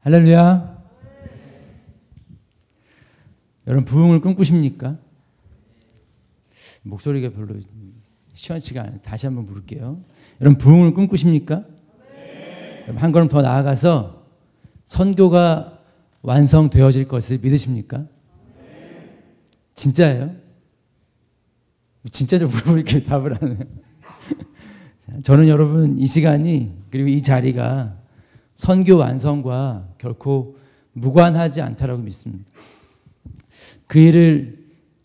할렐루야. 여러분 부흥을 꿈꾸십니까? 목소리가 별로 시원치가 않아요. 다시 한번 부를게요. 여러분 부흥을 꿈꾸십니까? 여러분 한 걸음 더 나아가서 선교가 완성되어질 것을 믿으십니까? 진짜예요? 진짜로 물어보니까 답을 안 해요. 저는 여러분 이 시간이 그리고 이 자리가 선교 완성과 결코 무관하지 않다라고 믿습니다. 그 일을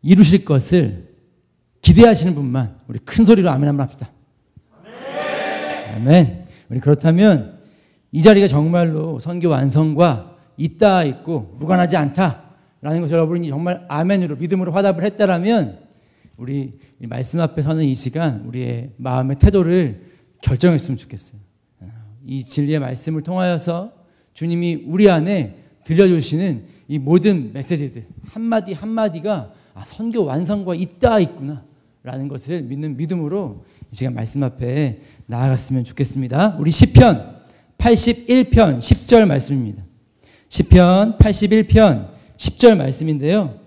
이루실 것을 기대하시는 분만 우리 큰 소리로 아멘 한번 합시다. 아멘. 우리 그렇다면 이 자리가 정말로 선교 완성과 있다 있고 무관하지 않다라는 것을 여러분이 정말 아멘으로 믿음으로 화답을 했다라면 우리 말씀 앞에 서는 이 시간 우리의 마음의 태도를 결정했으면 좋겠어요. 이 진리의 말씀을 통하여서 주님이 우리 안에 들려주시는 이 모든 메시지들 한마디 한마디가 선교 완성과 있다 있구나 라는 것을 믿는 믿음으로 이 시간 말씀 앞에 나아갔으면 좋겠습니다. 우리 시편 81편 10절 말씀입니다. 시편 81편 10절 말씀인데요.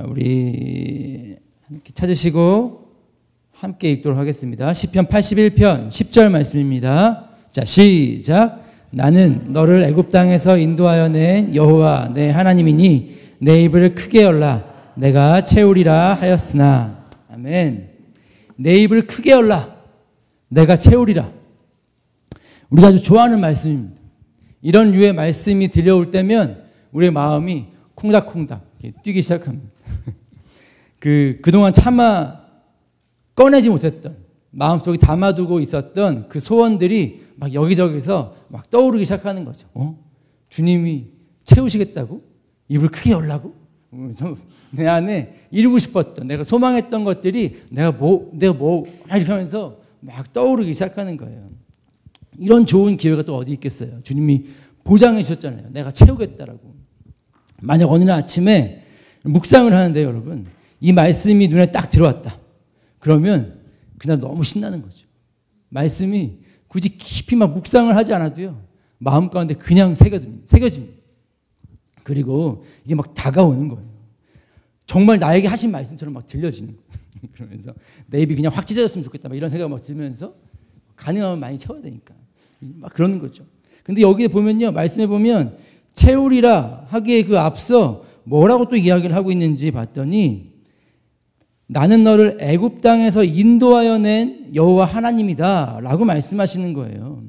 우리 함께 찾으시고 함께 읽도록 하겠습니다. 시편 81편 10절 말씀입니다. 자, 시작. 나는 너를 애굽 땅에서 인도하여 낸 여호와 내 하나님이니 내 입을 크게 열라 내가 채우리라 하였으나. 아멘. 내 입을 크게 열라 내가 채우리라. 우리가 아주 좋아하는 말씀입니다. 이런 류의 말씀이 들려올 때면 우리의 마음이 콩닥콩닥 뛰기 시작합니다. 그동안 차마 꺼내지 못했던 마음속에 담아두고 있었던 그 소원들이 막 여기저기서 막 떠오르기 시작하는 거죠. 주님이 채우시겠다고? 입을 크게 열라고? 내 안에 이루고 싶었던, 내가 소망했던 것들이 내가 이렇게 하면서 막 떠오르기 시작하는 거예요. 이런 좋은 기회가 또 어디 있겠어요? 주님이 보장해 주셨잖아요. 내가 채우겠다라고. 만약 어느 날 아침에 묵상을 하는데 여러분, 이 말씀이 눈에 딱 들어왔다. 그러면 그날 너무 신나는 거죠. 말씀이 굳이 깊이 막 묵상을 하지 않아도요. 마음 가운데 그냥 새겨집니다. 그리고 이게 막 다가오는 거예요. 정말 나에게 하신 말씀처럼 막 들려지는 거예요. 그러면서 내 입이 그냥 확 찢어졌으면 좋겠다. 막 이런 생각이 막 들면서 가능하면 많이 채워야 되니까. 막 그러는 거죠. 근데 여기에 보면요. 말씀에 보면 채우리라 하기에 그 앞서 뭐라고 또 이야기를 하고 있는지 봤더니 나는 너를 애굽 땅에서 인도하여 낸 여호와 하나님이다 라고 말씀하시는 거예요.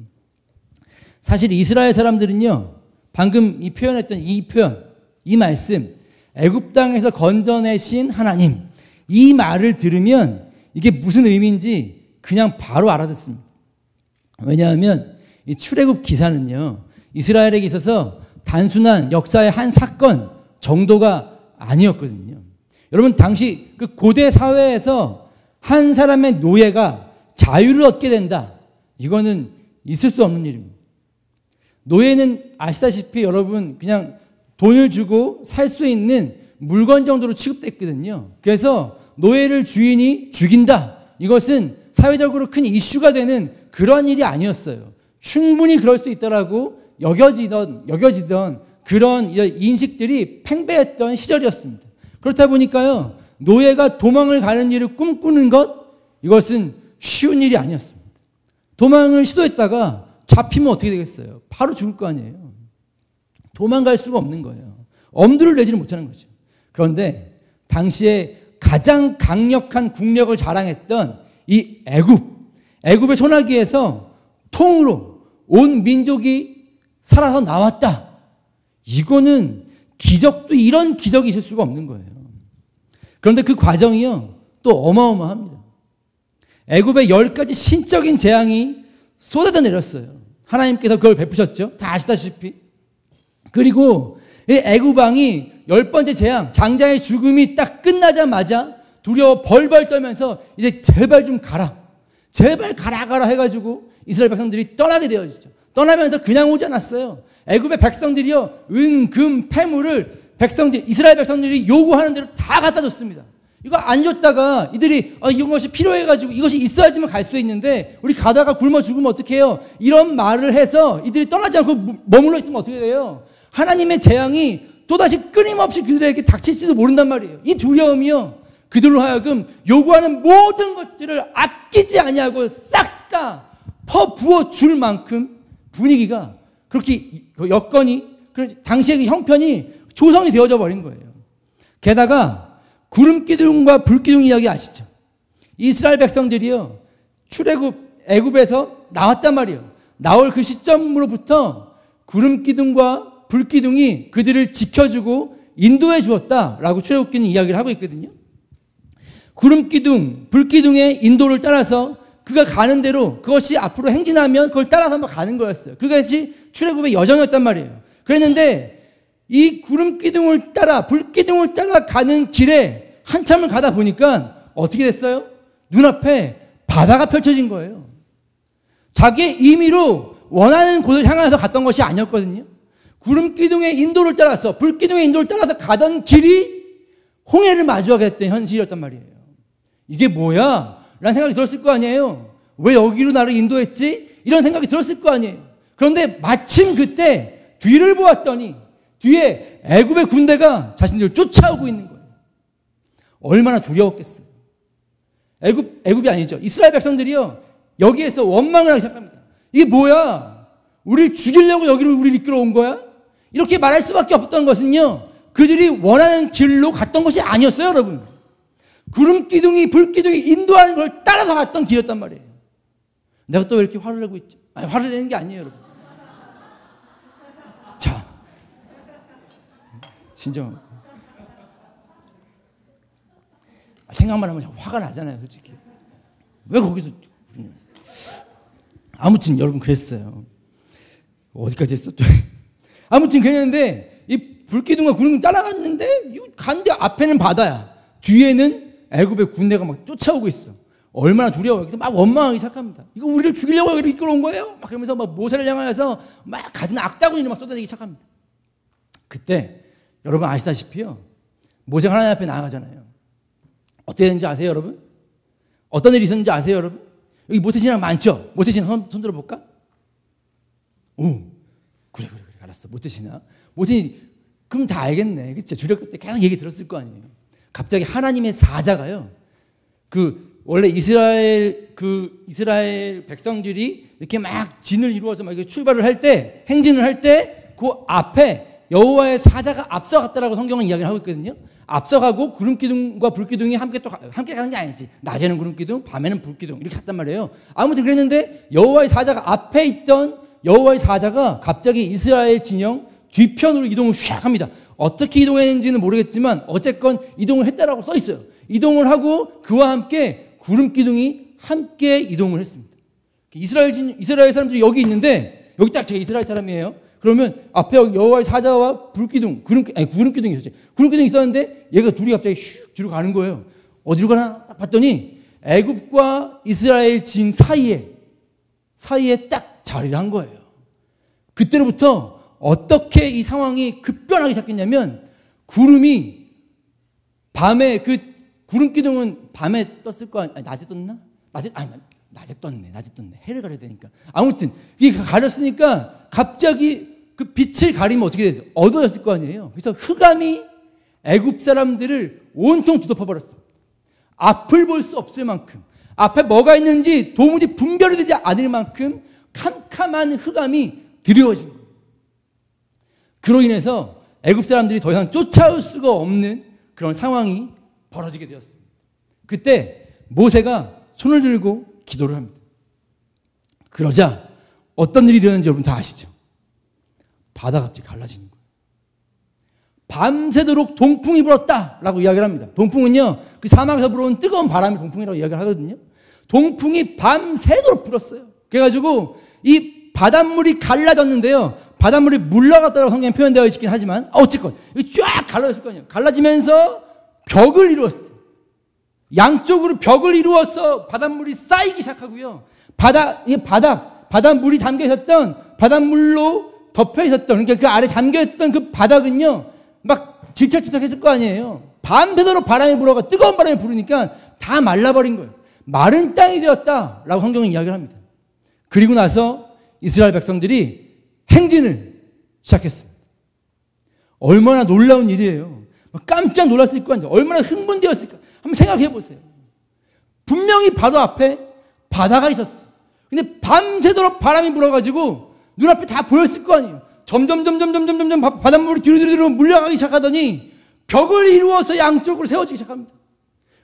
사실 이스라엘 사람들은요. 방금 이 표현했던 이 표현, 이 말씀 애굽 땅에서 건져내신 하나님 이 말을 들으면 이게 무슨 의미인지 그냥 바로 알아듣습니다. 왜냐하면 이 출애굽 기사는요. 이스라엘에게 있어서 단순한 역사의 한 사건 정도가 아니었거든요. 여러분 당시 그 고대 사회에서 한 사람의 노예가 자유를 얻게 된다. 이거는 있을 수 없는 일입니다. 노예는 아시다시피 여러분 그냥 돈을 주고 살 수 있는 물건 정도로 취급됐거든요. 그래서 노예를 주인이 죽인다. 이것은 사회적으로 큰 이슈가 되는 그런 일이 아니었어요. 충분히 그럴 수 있다라고 여겨지던 그런 인식들이 팽배했던 시절이었습니다. 그렇다 보니까요. 노예가 도망을 가는 일을 꿈꾸는 것 이것은 쉬운 일이 아니었습니다. 도망을 시도했다가 잡히면 어떻게 되겠어요? 바로 죽을 거 아니에요. 도망갈 수가 없는 거예요. 엄두를 내지는 못하는 거죠. 그런데 당시에 가장 강력한 국력을 자랑했던 이 애굽의 소나기에서 통으로 온 민족이 살아서 나왔다. 이거는 기적도 이런 기적이 있을 수가 없는 거예요. 그런데 그 과정이요 또 어마어마합니다. 애굽에 10가지 신적인 재앙이 쏟아져 내렸어요. 하나님께서 그걸 베푸셨죠. 다 아시다시피. 그리고 이 애굽 왕이 10번째 재앙 장자의 죽음이 딱 끝나자마자 두려워 벌벌 떨면서 이제 제발 좀 가라. 제발 가라 해가지고 이스라엘 백성들이 떠나게 되어지죠. 떠나면서 그냥 오지 않았어요. 애굽의 백성들이요 은, 금, 폐물을 이스라엘 백성들이 요구하는 대로 다 갖다 줬습니다. 이거 안 줬다가 이들이 이것이 필요해가지고 이것이 있어야지만 갈 수 있는데 우리 가다가 굶어 죽으면 어떻게 해요? 이런 말을 해서 이들이 떠나지 않고 머물러 있으면 어떻게 돼요? 하나님의 재앙이 또다시 끊임없이 그들에게 닥칠지도 모른단 말이에요. 이 두려움이요, 그들로 하여금 요구하는 모든 것들을 아끼지 아니하고 싹 다 퍼부어 줄 만큼 분위기가 그렇게 여건이, 당시의 그 형편이 조성이 되어져 버린 거예요. 게다가 구름기둥과 불기둥 이야기 아시죠? 이스라엘 백성들이요, 출애굽 애굽에서 나왔단 말이에요. 나올 그 시점으로부터 구름기둥과 불기둥이 그들을 지켜주고 인도해 주었다라고 출애굽기는 이야기를 하고 있거든요. 구름기둥, 불기둥의 인도를 따라서 그가 가는 대로 그것이 앞으로 행진하면 그걸 따라서 한번 가는 거였어요. 그것이 출애굽의 여정이었단 말이에요. 그랬는데 이 구름기둥을 따라, 불기둥을 따라 가는 길에 한참을 가다 보니까 어떻게 됐어요? 눈앞에 바다가 펼쳐진 거예요. 자기의 임의로 원하는 곳을 향해서 갔던 것이 아니었거든요. 구름기둥의 인도를 따라서, 불기둥의 인도를 따라서 가던 길이 홍해를 마주하게 됐던 현실이었단 말이에요. 이게 뭐야? 라는 생각이 들었을 거 아니에요. 왜 여기로 나를 인도했지? 이런 생각이 들었을 거 아니에요. 그런데 마침 그때 뒤를 보았더니 뒤에 애굽의 군대가 자신들을 쫓아오고 있는 거예요. 얼마나 두려웠겠어요. 애굽이 아니죠. 이스라엘 백성들이요, 여기에서 원망을 하기 시작합니다. 이게 뭐야? 우리를 죽이려고 여기로 우리를 이끌어온 거야? 이렇게 말할 수밖에 없었던 것은요, 그들이 원하는 길로 갔던 것이 아니었어요, 여러분. 구름기둥이, 불기둥이 인도하는 걸 따라서 갔던 길이었단 말이에요. 내가 또 왜 이렇게 화를 내고 있지? 아니, 화를 내는 게 아니에요, 여러분. 자, 진정. 생각만 하면 화가 나잖아요, 솔직히. 왜 거기서. 아무튼 여러분 그랬어요. 어디까지 했어? 아무튼 그랬는데 이 불기둥과 구름이 따라갔는데 간데 앞에는 바다야. 뒤에는 애굽의 군대가 막 쫓아오고 있어. 얼마나 두려워요. 막 원망하기 시작합니다. 이거 우리를 죽이려고 여기를 이끌어온 거예요? 막 그러면서 막 모세를 향하여서 막 가진 악다구니를 막 쏟아내기 시작합니다. 그때 여러분 아시다시피요, 모세가 하나님 앞에 나아가잖아요. 어떻게 되는지 아세요, 여러분? 어떤 일이 있었는지 아세요, 여러분? 여기 모태신앙 많죠? 모태신앙 손 들어볼까? 오, 그래, 알았어. 모태신앙. 그럼 다 알겠네. 그쵸? 주력교 때 계속 얘기 들었을 거 아니에요. 갑자기 하나님의 사자가요, 원래 이스라엘 백성들이 이렇게 막 진을 이루어서 막 출발을 할 때, 행진을 할 때, 그 앞에 여호와의 사자가 앞서갔다라고 성경은 이야기를 하고 있거든요. 앞서가고 구름기둥과 불기둥이 함께 가는 게 아니지. 낮에는 구름기둥, 밤에는 불기둥 이렇게 갔단 말이에요. 아무튼 그랬는데 여호와의 사자가 앞에 있던 여호와의 사자가 갑자기 이스라엘 진영 뒤편으로 이동을 샥 합니다. 어떻게 이동했는지는 모르겠지만 어쨌건 이동을 했다라고 써 있어요. 이동을 하고 그와 함께 구름기둥이 함께 이동을 했습니다. 이스라엘 사람들이 여기 있는데, 여기 딱 제가 이스라엘 사람이에요. 그러면 앞에 여호와의 사자와 구름기둥이 있었지. 구름기둥이 있었는데 얘가 둘이 갑자기 슉 뒤로 가는 거예요. 어디로 가나 딱 봤더니 애굽과 이스라엘 진 사이에 딱 자리를 한 거예요. 그때로부터 어떻게 이 상황이 급변하기 시작했냐면, 구름이 밤에, 구름기둥은 밤에 떴을 거 아니, 낮에 떴나? 낮에 떴네. 해를 가려야 되니까. 아무튼 이게 가렸으니까 갑자기 그 빛을 가리면 어떻게 되죠? 어두워졌을 거 아니에요. 그래서 흑암이 애굽 사람들을 온통 뒤덮어 버렸습니다. 앞을 볼 수 없을 만큼, 앞에 뭐가 있는지 도무지 분별이 되지 않을 만큼 캄캄한 흑암이 드리워진 거예요. 그로 인해서 애굽 사람들이 더 이상 쫓아올 수가 없는 그런 상황이 벌어지게 되었습니다. 그때 모세가 손을 들고 기도를 합니다. 그러자 어떤 일이 일어났는지 여러분 다 아시죠? 바다가 갑자기 갈라지는 거예요. 밤새도록 동풍이 불었다라고 이야기를 합니다. 동풍은요, 그 사막에서 불어온 뜨거운 바람이 동풍이라고 이야기를 하거든요. 동풍이 밤새도록 불었어요. 그래가지고 이 바닷물이 갈라졌는데요, 바닷물이 물러갔다고 성경에 표현되어 있긴 하지만 어쨌건 쫙 갈라졌을 거 아니에요. 갈라지면서 벽을 이루었어요. 양쪽으로 벽을 이루어서 바닷물이 쌓이기 시작하고요. 바닷물이 담겨 있었던, 덮여 있었던, 그러니까 그 아래 잠겨 있던 그 바닥은요, 막 질척질척했을 거 아니에요. 밤새도록 바람이 불어가 뜨거운 바람이 부르니까 다 말라버린 거예요. 마른 땅이 되었다라고 성경은 이야기를 합니다. 그리고 나서 이스라엘 백성들이 행진을 시작했습니다. 얼마나 놀라운 일이에요. 깜짝 놀랐을 거 아니에요. 얼마나 흥분되었을까. 한번 생각해 보세요. 분명히 바다 앞에 바다가 있었어요. 근데 밤새도록 바람이 불어가지고 눈앞에 다 보였을 거 아니에요. 점점 바닷물이 뒤로 물려가기 시작하더니 벽을 이루어서 양쪽으로 세워지기 시작합니다.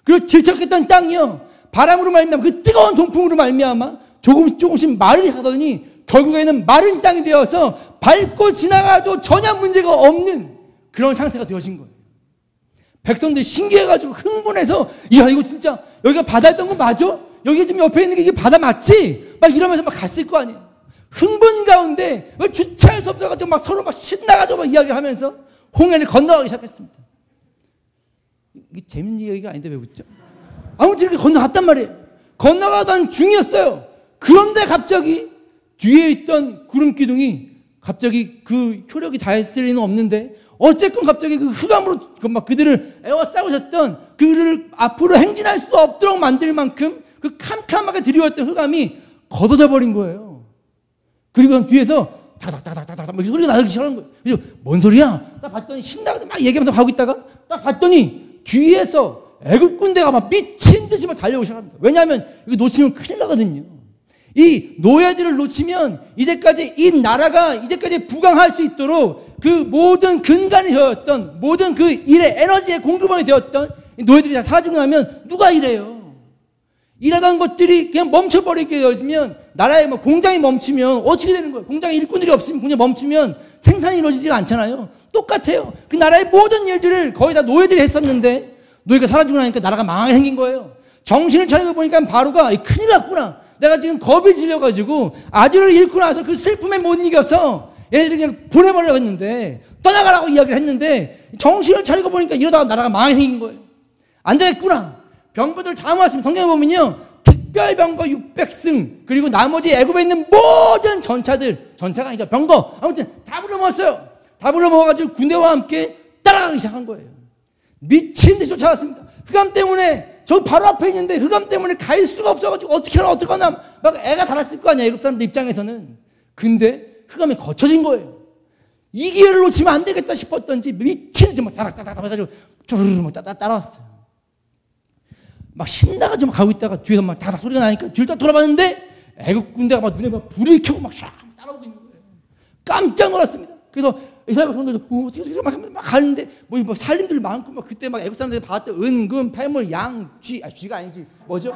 그리고 질척했던 땅이요, 바람으로 말미암아 그 뜨거운 동풍으로 말미암아 조금씩 마르게 하더니 결국에는 마른 땅이 되어서 밟고 지나가도 전혀 문제가 없는 그런 상태가 되어진 거예요. 백성들이 신기해가지고 흥분해서, 이야, 이거 진짜 여기가 바다였던 거 맞아? 여기 지금 옆에 있는 게 이게 바다 맞지? 막 이러면서 막 갔을 거 아니에요. 흥분 가운데 주차할 수 없어가지고 막 서로 막 신나가지고 막 이야기하면서 홍해를 건너가기 시작했습니다. 이게 재밌는 얘기가 아닌데 왜 웃죠? 아무튼 이렇게 건너갔단 말이에요. 건너가던 중이었어요. 그런데 갑자기 뒤에 있던 구름 기둥이 갑자기 그 효력이 닿았을 리는 없는데 어쨌건 갑자기 그 흑암으로 막 그들을 에워싸고 있었던 그들을 앞으로 행진할 수 없도록 만들 만큼 그 캄캄하게 드리웠던 흑암이 걷어져 버린 거예요. 그리고 뒤에서 다닥다닥다닥 막 소리가 나기 시작하는 거예요. 그래서 뭔 소리야? 딱 봤더니 신나서 막 얘기하면서 가고 있다가 딱 봤더니 뒤에서 애국 군대가 막 미친 듯이 막 달려오기 시작합니다. 왜냐하면 이거 놓치면 큰일 나거든요. 이 노예들을 놓치면 이제까지 이 나라가 이제까지 부강할 수 있도록 그 모든 근간이 되었던 모든 그 일의 에너지의 공급원이 되었던 노예들이 다 사라지고 나면 누가 일해요? 일하던 것들이 그냥 멈춰버리게 되어지면 나라의 뭐 공장이 멈추면 어떻게 되는 거예요? 공장에 일꾼들이 없으면 공장이 멈추면 생산이 이루어지지가 않잖아요. 똑같아요. 그 나라의 모든 일들을 거의 다 노예들이 했었는데 노예가 사라지고 나니까 나라가 망하게 생긴 거예요. 정신을 차리고 보니까 바로가 큰일 났구나. 내가 지금 겁이 질려가지고 아들을 잃고 나서 그 슬픔에 못 이겨서 얘네들이 그냥 보내버리려고 했는데 떠나가라고 이야기를 했는데 정신을 차리고 보니까 이러다가 나라가 망하게 생긴 거예요. 안 되겠구나. 병거들 다 모았습니다. 성경에 보면요, 특별병거 600승 그리고 나머지 애굽에 있는 모든 전차가 아니죠, 병거, 아무튼 다 불러 모았어요. 다 불러 모아가지고 군대와 함께 따라가기 시작한 거예요. 미친 듯이 쫓아왔습니다. 흑암 때문에 저 바로 앞에 있는데 흑암 때문에 갈 수가 없어가지고 어떡하나 막 애가 달았을 거 아니야, 애굽 사람들 입장에서는. 근데 흑암이 거쳐진 거예요. 이 기회를 놓치면 안 되겠다 싶었던지 미친 듯이 막 다닥다닥 해가지고 쭈르르 막 따라왔어요. 막 신나가지고 막 가고 있다가 뒤에서 막 다닥 소리가 나니까 뒤를 딱 돌아봤는데 애국 군대가 막 눈에 막 불을 켜고 막 샥 따라오고 있는 거예요. 깜짝 놀랐습니다. 그래서 이스라엘 백성들도 어떻게 막 가는데 뭐 살림들 많고 막 그때 막 애국 사람들이 봤던 은금, 폐물, 양, 쥐가 아니지 뭐죠?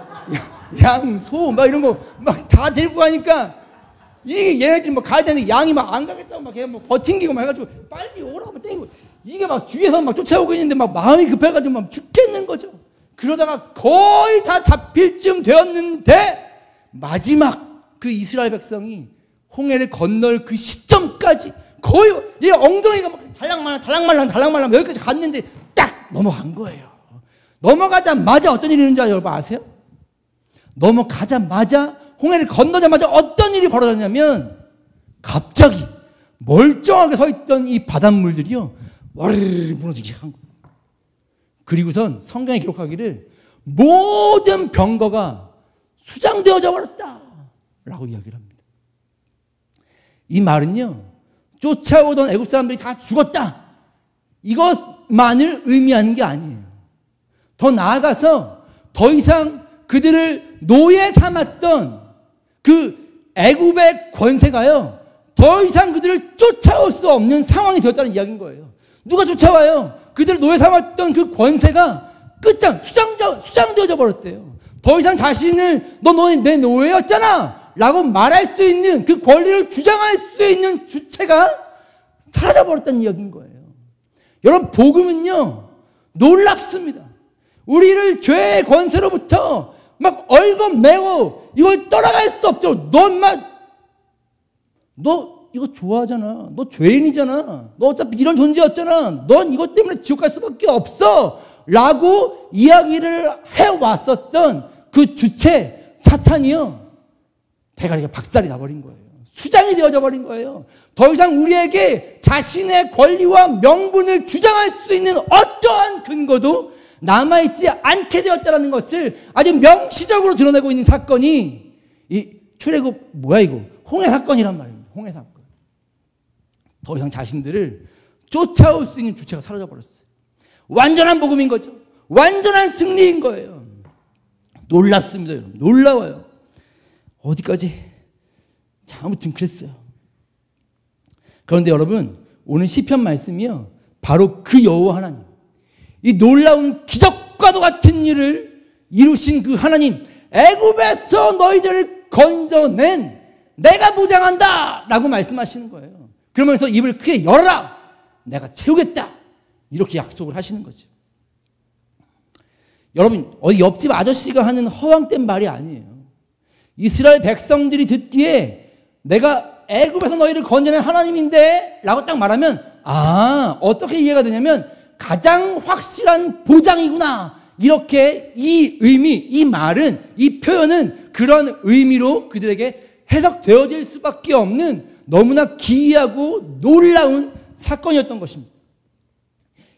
양, 소 막 이런 거 막 다 데리고 가니까 이게 얘네들이 막 가야 되는데 양이 막 안 가겠다고 막 걔 뭐 버팅기고 막 해가지고 빨리 오라고 막 땡기고 이게 막 뒤에서 막 쫓아오고 있는데 막 마음이 급해가지고 막 죽겠는 거죠. 그러다가 거의 다 잡힐 쯤 되었는데 마지막 그 이스라엘 백성이 홍해를 건널 그 시점까지 거의 이 엉덩이가 막 달랑말랑 여기까지 갔는데 딱 넘어간 거예요. 넘어가자마자 어떤 일이 있는지 여러분 아세요? 넘어가자마자 홍해를 건너자마자 어떤 일이 벌어졌냐면 갑자기 멀쩡하게 서 있던 이 바닷물들이요 와르르 무너지기 시작한 거예요. 그리고선 성경에 기록하기를 모든 병거가 수장되어져 버렸다 라고 이야기를 합니다. 이 말은요, 쫓아오던 애국 사람들이 다 죽었다 이것만을 의미하는 게 아니에요. 더 나아가서 더 이상 그들을 노예 삼았던 그 애굽의 권세가요 더 이상 그들을 쫓아올 수 없는 상황이 되었다는 이야기인 거예요. 누가 쫓아와요? 그들을 노예 삼았던 그 권세가 끝장 수장되어져 버렸대요. 더 이상 자신을 너는 내 노예였잖아 라고 말할 수 있는 그 권리를 주장할 수 있는 주체가 사라져 버렸다는 이야기인 거예요. 여러분, 복음은요 놀랍습니다. 우리를 죄의 권세로부터 막 얽어매고 이걸 떠나갈 수 없죠. 너 이거 좋아하잖아. 너 죄인이잖아. 너 어차피 이런 존재였잖아. 넌 이것 때문에 지옥 갈 수밖에 없어 라고 이야기를 해왔었던 그 주체 사탄이요 대가리가 박살이 나버린 거예요. 수장이 되어져 버린 거예요. 더 이상 우리에게 자신의 권리와 명분을 주장할 수 있는 어떠한 근거도 남아있지 않게 되었다는 것을 아주 명시적으로 드러내고 있는 사건이 이 출애굽 뭐야 이거? 홍해 사건이란 말입니다. 홍해 사건. 더 이상 자신들을 쫓아올 수 있는 주체가 사라져 버렸어요. 완전한 복음인 거죠. 완전한 승리인 거예요. 놀랍습니다, 여러분. 놀라워요. 어디까지? 자, 아무튼 그랬어요. 그런데 여러분, 오늘 시편 말씀이요, 바로 그 여호와 하나님, 이 놀라운 기적과도 같은 일을 이루신 그 하나님, 애굽에서 너희들을 건져낸 내가 무장한다 라고 말씀하시는 거예요. 그러면서 입을 크게 열어라, 내가 채우겠다, 이렇게 약속을 하시는 거죠. 여러분, 어디 옆집 아저씨가 하는 허황된 말이 아니에요. 이스라엘 백성들이 듣기에 내가 애굽에서 너희를 건져낸 하나님인데 라고 딱 말하면, 아, 어떻게 이해가 되냐면 가장 확실한 보장이구나, 이렇게 이 의미, 이 말은, 이 표현은 그런 의미로 그들에게 해석되어질 수밖에 없는 너무나 기이하고 놀라운 사건이었던 것입니다.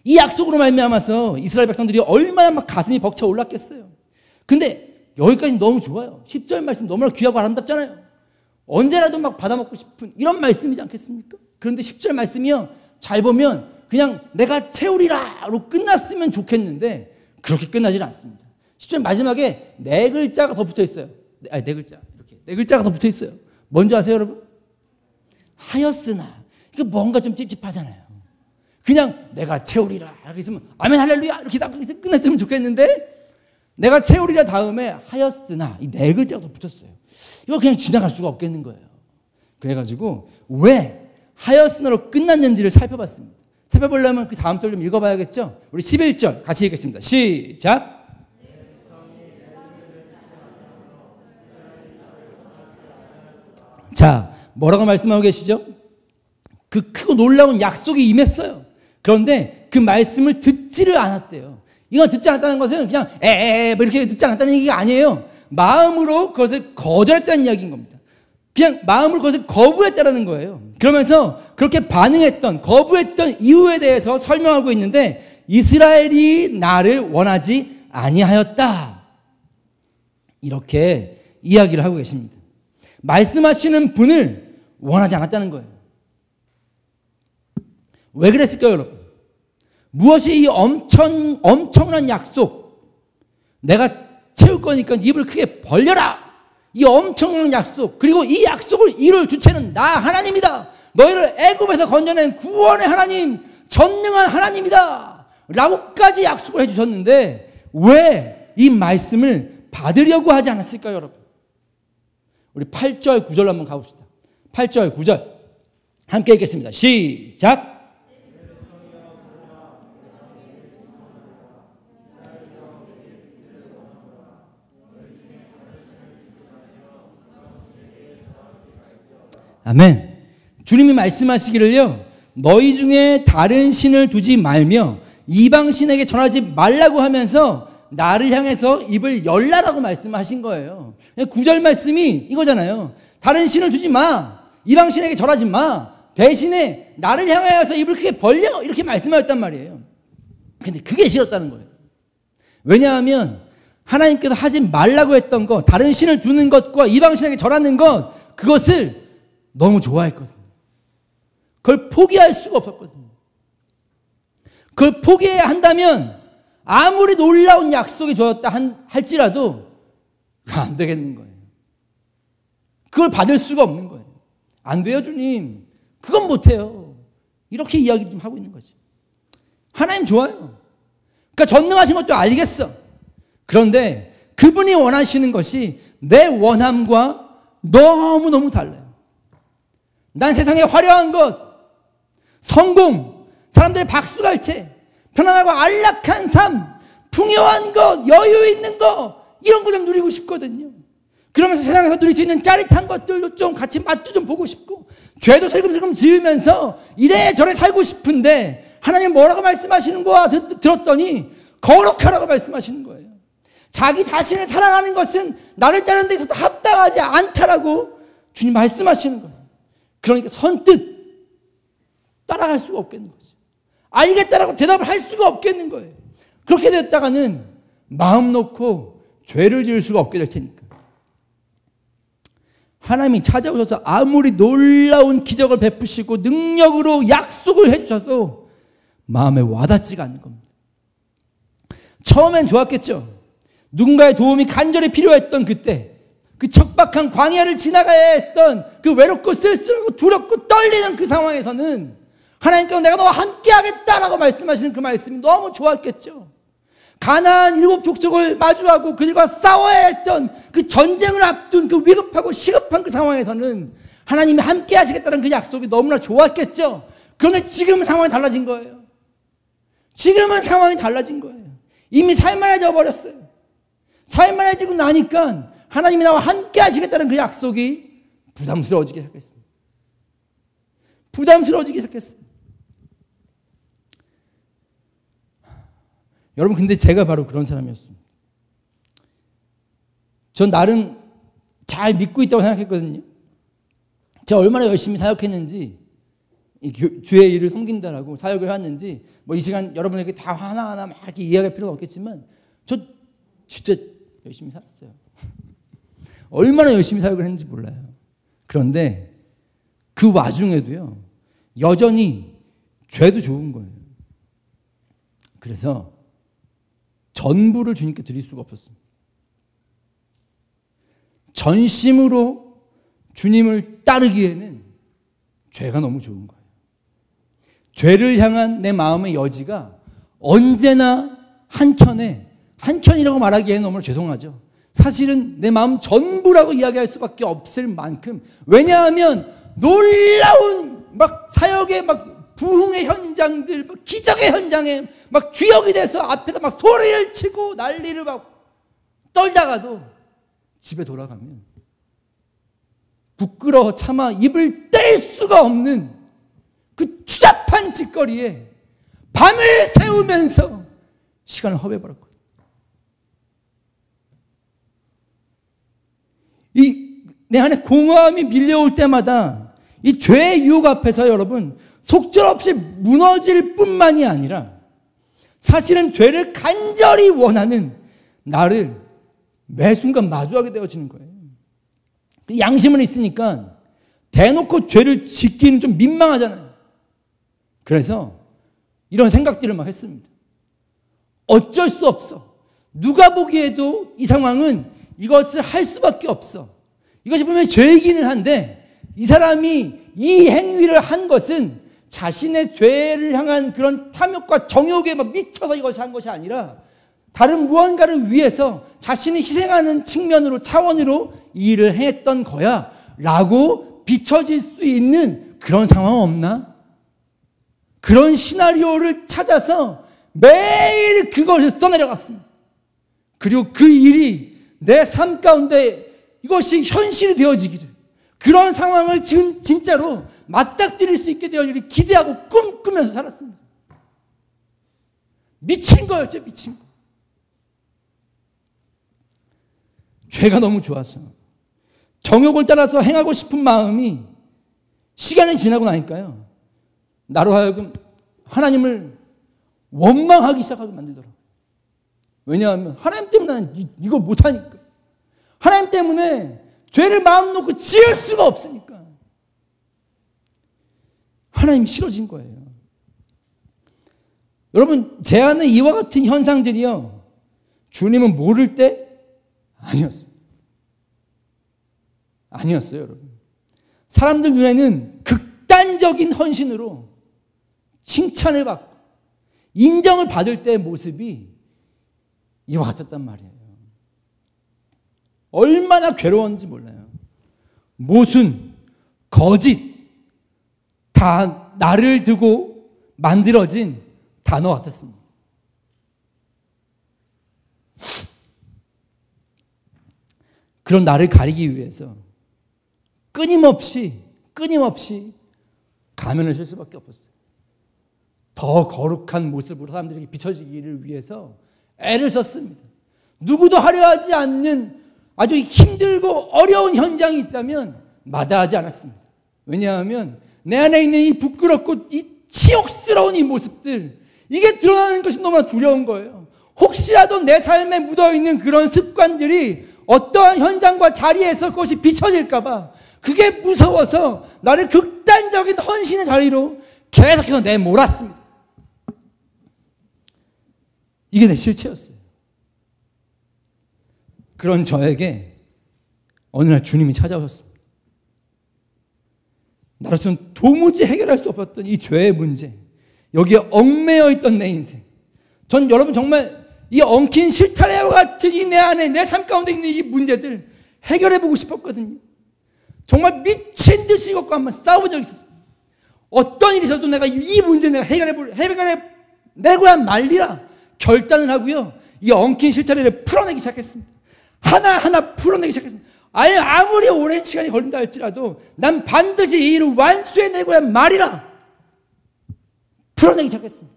이 약속으로 말미암아서 이스라엘 백성들이 얼마나 막 가슴이 벅차 올랐겠어요. 근데 여기까지는 너무 좋아요. 10절 말씀 너무나 귀하고 아름답잖아요. 언제라도 막 받아먹고 싶은 이런 말씀이지 않겠습니까? 그런데 10절 말씀이요, 잘 보면 그냥 내가 채우리라로 끝났으면 좋겠는데 그렇게 끝나지는 않습니다. 10절 마지막에 네 글자가 더 붙어 있어요. 아니, 네 글자, 이렇게 네 글자가 더 붙어 있어요. 뭔지 아세요, 여러분? 하였으나. 이거 뭔가 좀 찝찝하잖아요. 그냥 내가 채우리라 이렇게 있으면 아멘 할렐루야 이렇게 딱 끝냈으면 좋겠는데, 내가 채우리라 다음에 하였으나, 이 네 글자가 더 붙었어요. 이거 그냥 지나갈 수가 없겠는 거예요. 그래가지고 왜 하였으나로 끝났는지를 살펴봤습니다. 살펴보려면 그 다음 절 좀 읽어봐야겠죠? 우리 11절 같이 읽겠습니다. 시작. 자, 뭐라고 말씀하고 계시죠? 그 크고 놀라운 약속이 임했어요. 그런데 그 말씀을 듣지를 않았대요. 이건 듣지 않았다는 것은 그냥 뭐 이렇게 듣지 않았다는 얘기가 아니에요. 마음으로 그것을 거절했다는 이야기인 겁니다. 그냥 마음으로 그것을 거부했다는 거예요. 그러면서 그렇게 반응했던, 거부했던 이유에 대해서 설명하고 있는데, 이스라엘이 나를 원하지 아니하였다, 이렇게 이야기를 하고 계십니다. 말씀하시는 분을 원하지 않았다는 거예요. 왜 그랬을까요, 여러분? 무엇이 이 엄청난 약속, 내가 채울 거니까 입을 크게 벌려라, 이 엄청난 약속, 그리고 이 약속을 이룰 주체는 나 하나님이다, 너희를 애굽에서 건져낸 구원의 하나님, 전능한 하나님이다 라고까지 약속을 해주셨는데 왜 이 말씀을 받으려고 하지 않았을까요, 여러분? 우리 8절 9절로 한번 가봅시다. 8절 9절 함께 읽겠습니다. 시작. 아멘. 주님이 말씀하시기를요, 너희 중에 다른 신을 두지 말며 이방 신에게 전하지 말라고 하면서 나를 향해서 입을 열라라고 말씀하신 거예요. 9절 말씀이 이거잖아요. 다른 신을 두지 마, 이방 신에게 전하지 마, 대신에 나를 향하여서 입을 크게 벌려, 이렇게 말씀하셨단 말이에요. 근데 그게 싫었다는 거예요. 왜냐하면 하나님께서 하지 말라고 했던 것, 다른 신을 두는 것과 이방 신에게 절하는 것, 그것을 너무 좋아했거든요. 그걸 포기할 수가 없었거든요. 그걸 포기해야 한다면 아무리 놀라운 약속이 주었다 할지라도 안 되겠는 거예요. 그걸 받을 수가 없는 거예요. 안 돼요, 주님. 그건 못해요. 이렇게 이야기를 좀 하고 있는 거죠. 하나님 좋아요. 그러니까 전능하신 것도 알겠어. 그런데 그분이 원하시는 것이 내 원함과 너무너무 달라요. 난 세상에 화려한 것, 성공, 사람들의 박수갈채, 편안하고 안락한 삶, 풍요한 것, 여유 있는 것, 이런 거 좀 누리고 싶거든요. 그러면서 세상에서 누릴 수 있는 짜릿한 것들도 좀 같이 맛도 좀 보고 싶고, 죄도 슬금슬금 지으면서 이래저래 살고 싶은데 하나님 뭐라고 말씀하시는 거야 들었더니 거룩하라고 말씀하시는 거예요. 자기 자신을 사랑하는 것은 나를 따르는 데 있어서 합당하지 않다라고 주님 말씀하시는 거예요. 그러니까 선뜻 따라갈 수가 없겠는 거죠. 알겠다라고 대답을 할 수가 없겠는 거예요. 그렇게 됐다가는 마음 놓고 죄를 지을 수가 없게 될 테니까. 하나님이 찾아오셔서 아무리 놀라운 기적을 베푸시고 능력으로 약속을 해주셔도 마음에 와닿지가 않는 겁니다. 처음엔 좋았겠죠. 누군가의 도움이 간절히 필요했던 그때, 그 척박한 광야를 지나가야 했던 그 외롭고 쓸쓸하고 두렵고 떨리는 그 상황에서는 하나님께서 내가 너와 함께 하겠다라고 말씀하시는 그 말씀이 너무 좋았겠죠. 가나안 7 족속을 마주하고 그들과 싸워야 했던 그 전쟁을 앞둔 그 위급하고 시급한 그 상황에서는 하나님이 함께 하시겠다는 그 약속이 너무나 좋았겠죠. 그런데 지금은 상황이 달라진 거예요. 지금은 상황이 달라진 거예요. 이미 살만해져 버렸어요. 살만해지고 나니까 하나님이 나와 함께 하시겠다는 그 약속이 부담스러워지기 시작했습니다. 부담스러워지기 시작했어요. 여러분, 근데 제가 바로 그런 사람이었습니다. 전 나름 잘 믿고 있다고 생각했거든요. 제가 얼마나 열심히 사역했는지, 주의 일을 섬긴다라고 사역을 했는지, 이 시간 여러분에게 다 하나하나 막 이렇게 이야기할 필요가 없겠지만, 저 진짜 열심히 살았어요. 얼마나 열심히 사역을 했는지 몰라요. 그런데 그 와중에도요, 여전히 죄도 좋은 거예요. 그래서 전부를 주님께 드릴 수가 없었습니다. 전심으로 주님을 따르기에는 죄가 너무 좋은 거예요. 죄를 향한 내 마음의 여지가 언제나 한켠이라고 말하기에는 너무 죄송하죠. 사실은 내 마음 전부라고 이야기할 수밖에 없을 만큼, 왜냐하면 놀라운 사역의 부흥의 현장들, 기적의 현장에 주역이 돼서 앞에다 소리를 치고 난리를 떨다가도 집에 돌아가면 부끄러워 차마 입을 뗄 수가 없는 그 추잡한 짓거리에 밤을 새우면서 시간을 허비해버렸거든요. 내 안에 공허함이 밀려올 때마다 이 죄의 유혹 앞에서 여러분 속절없이 무너질 뿐만이 아니라 사실은 죄를 간절히 원하는 나를 매 순간 마주하게 되어지는 거예요. 양심은 있으니까 대놓고 죄를 짓기는 좀 민망하잖아요. 그래서 이런 생각들을 막 했습니다. 어쩔 수 없어. 누가 보기에도 이 상황은 이것을 할 수밖에 없어. 이것이 분명히 죄이기는 한데 이 사람이 이 행위를 한 것은 자신의 죄를 향한 그런 탐욕과 정욕에 미쳐서 이것을 한 것이 아니라 다른 무언가를 위해서 자신이 희생하는 측면으로 차원으로 이 일을 했던 거야 라고 비춰질 수 있는 그런 상황 없나? 그런 시나리오를 찾아서 매일 그것을 써내려갔습니다. 그리고 그 일이 내 삶 가운데 이것이 현실이 되어지기를, 그런 상황을 지금 진짜로 맞닥뜨릴 수 있게 되어지기를 기대하고 꿈꾸면서 살았습니다. 미친 거였죠, 미친 거. 죄가 너무 좋아서 정욕을 따라서 행하고 싶은 마음이 시간이 지나고 나니까요, 나로 하여금 하나님을 원망하기 시작하게 만들더라고요. 왜냐하면 하나님 때문에 나는 이거 못하니까, 하나님 때문에 죄를 마음 놓고 지을 수가 없으니까 하나님이 싫어진 거예요. 여러분, 제 안에 이와 같은 현상들이요, 주님은 모를 때 아니었어요, 여러분. 사람들 눈에는 극단적인 헌신으로 칭찬을 받고 인정을 받을 때의 모습이 이와 같았단 말이에요. 얼마나 괴로웠는지 몰라요. 모순, 거짓, 다 나를 두고 만들어진 단어 같았습니다. 그런 나를 가리기 위해서 끊임없이 가면을 쓸 수밖에 없었어요. 더 거룩한 모습으로 사람들에게 비춰지기를 위해서 애를 썼습니다. 누구도 하려 하지 않는 아주 힘들고 어려운 현장이 있다면 마다하지 않았습니다. 왜냐하면 내 안에 있는 이 부끄럽고 이 치욕스러운 이 모습들, 이게 드러나는 것이 너무나 두려운 거예요. 혹시라도 내 삶에 묻어있는 그런 습관들이 어떠한 현장과 자리에서 그것이 비춰질까 봐 그게 무서워서 나를 극단적인 헌신의 자리로 계속해서 내몰았습니다. 이게 내 실체였어요. 그런 저에게 어느 날 주님이 찾아오셨습니다. 나로서는 도무지 해결할 수 없었던 이 죄의 문제, 여기에 얽매여 있던 내 인생, 전 여러분 정말 이 엉킨 실타래와 같은 이 내 안에, 내 삶 가운데 있는 이 문제들 해결해보고 싶었거든요. 정말 미친 듯이 이것과 한번 싸워본 적이 있었어요. 어떤 일이 있어도 내가 이 문제 내가 해결해내고야 말리라 결단을 하고요, 이 엉킨 실타래를 풀어내기 시작했습니다. 하나하나 풀어내기 시작했습니다. 아무리 오랜 시간이 걸린다 할지라도 난 반드시 이 일을 완수해내고야 말이라 풀어내기 시작했습니다.